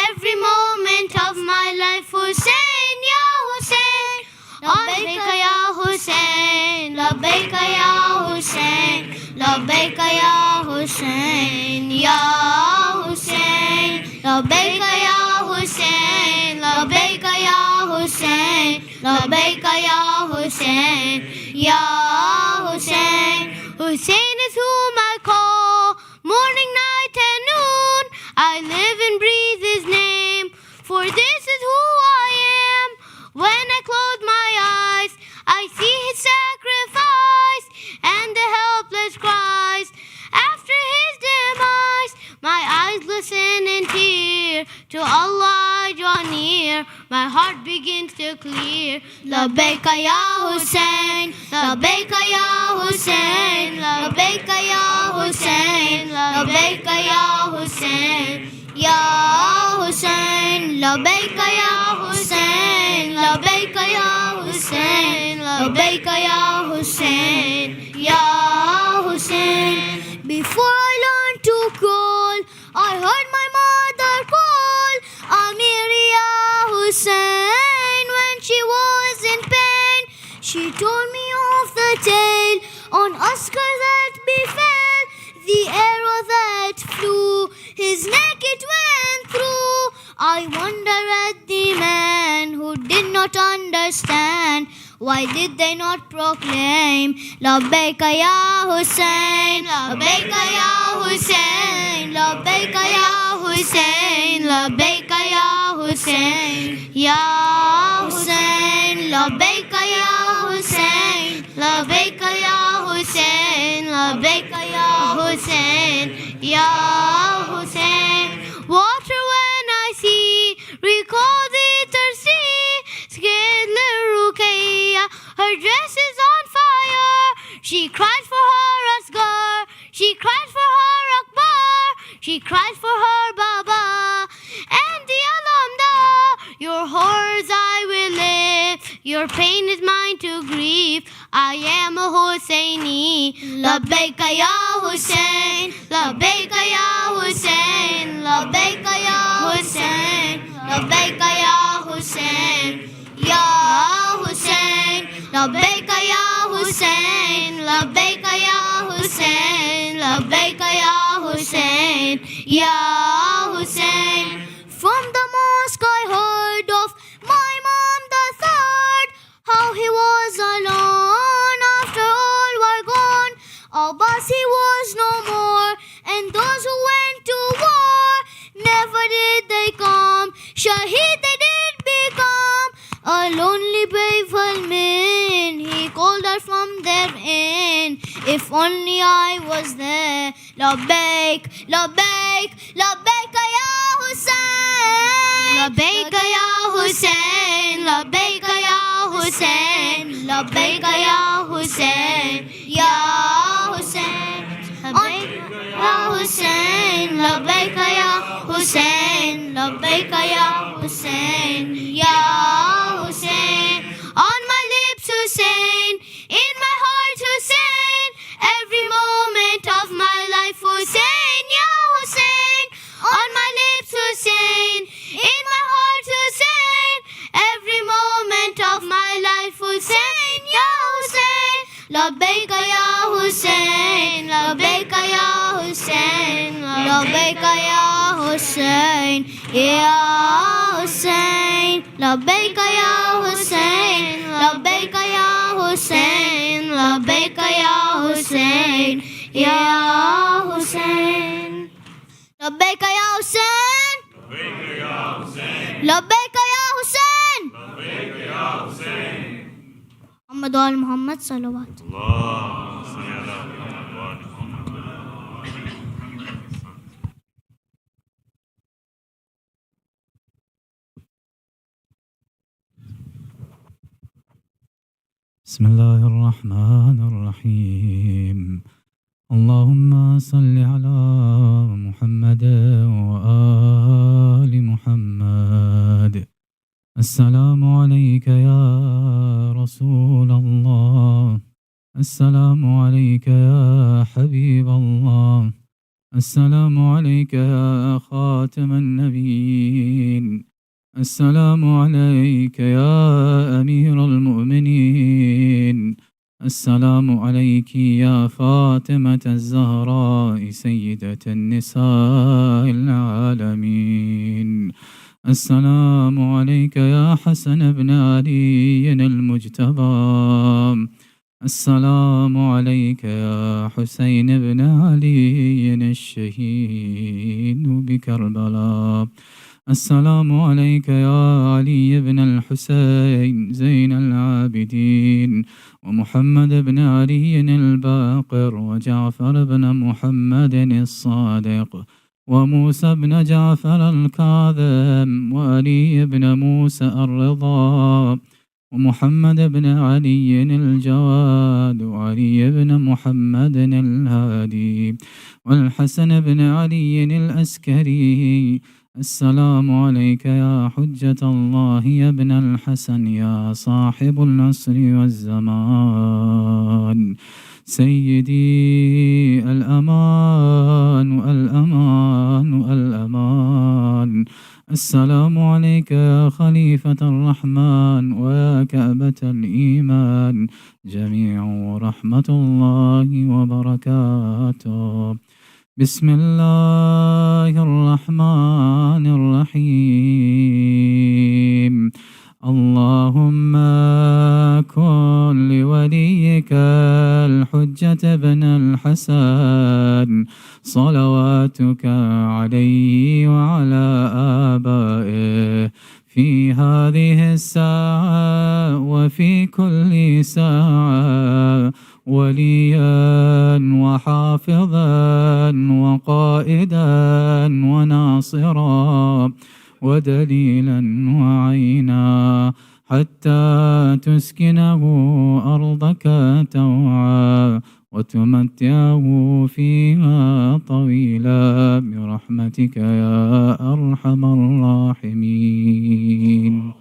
every moment of my life Hussein ya Hussein لبيك يا حسين لبيك يا حسين لبيك يا حسين يا حسين لبيك يا حسين لبيك يا حسين لبيك يا حسين يا حسين Hussein is whom I call morning, night and noon. I live and breathe his name, for this is who I am. When I close my eyes, I see his sacrifice and the helpless cries. After his demise, my eyes glisten in tear. To Allah I draw near, my heart begins to clear. Labbaika ya Hussein, Labbaika ya Hussein, Labbaika ya Hussein, Labbaika ya Hussein, Ya Hussein, Labbaika ya Hussein, Labbaika ya Hussein, Labbaika ya Hussein, Ya Hussein. Before I learned to crawl, I heard my mother call Amiria Hussein when she was in pain. She told me of the tale on Oscar that befell, the arrow that flew, his neck it went through. I wonder at the men who did not understand. Why did they not proclaim Labbaika ya Hussein, Labbaika ya Hussein, Labbaika ya Hussein, Labbaika ya Hussein, Ya Hussein, Labbaika ya Hussein, Labbaika ya Hussein, Labbaika ya Hussein, Ya Hussein. Water when I see, recall the thirsty, scared little Ruqayya, her dress is on fire. She cried for her Asghar, she cried for her Akbar, she cried for her Baba, and the Alamda. Your horrors I will live, your pain is mine to grieve. I am a Husseini. Labbaika ya Hussein, Labbaika ya Hussein, Labbaika ya Hussein, Labbaika ya Hussein, Ya Hussein, Labbaika ya Hussein, Labbaika ya Hussein, Labbaika ya Hussein, Ya Hussein. From the mosque I heard of my Imam the third, how he was alone after all were gone. Abbas he was no more, and those who went to war, never did they come. Shaheed they did become, a lonely brave man. He called her from their inn. If only I was there. Labbaik, Labbaik, Labbaik ya Hussein, Labbaik ya Hussein, Labbaik ya Hussein, Labbaik ya Hussein, Ya Hussein, Labbaik ya Hussein, Labbaik ya Hussein, Labbaik ya Hussein, Ya Hussein. On my lips Hussein, in my heart Hussein, every moment of my life Hussein, Ya Hussein. On my lips Hussein, in my heart Hussein, every moment of my life Hussein, Ya Hussein. Labbaik ya Hussein, Labbaik ya Hussein. Hussein, labbaika ya Hussein, ya Hussein, labbaika ya Hussein, labbaika ya Hussein, labbaika ya Hussein, ya Hussein, labbaika ya Hussein, labbaika ya Hussein, Muhammad wa ali Muhammad salawat. بسم الله الرحمن الرحيم اللهم صل على محمد وآل محمد. السلام عليك يا رسول الله، السلام عليك يا حبيب الله، السلام عليك يا خاتم النبيين، السلام عليك يا أمير المؤمنين، السلام عليك يا فاطمة الزهراء سيدة النساء العالمين، السلام عليك يا حسن بن علي المجتبى، السلام عليك يا حسين بن علي الشهيد بكربلاء، السلام عليك يا علي بن الحسين زين العابدين، ومحمد بن علي الباقر، وجعفر بن محمد الصادق، وموسى بن جعفر الكاظم، وعلي بن موسى الرضا، ومحمد بن علي الجواد، وعلي بن محمد الهادي، والحسن بن علي الأسكري. السلام عليك يا حجة الله يا ابن الحسن يا صاحب العصر والزمان، سيدي الأمان الأمان الأمان. السلام عليك يا خليفة الرحمن ويا كعبة الإيمان، جميع رحمة الله وبركاته. بسم الله الرحمن الرحيم. اللهم كن لوليك الحجة بن الحسن صلواتك عليه وعلى آبائه في هذه الساعة وفي كل ساعة، وليا وحافظا وقائدا وناصرا ودليلا وعينا، حتى تسكنه أرضك توعا وتمتعه فيها طويلا برحمتك يا أرحم الراحمين.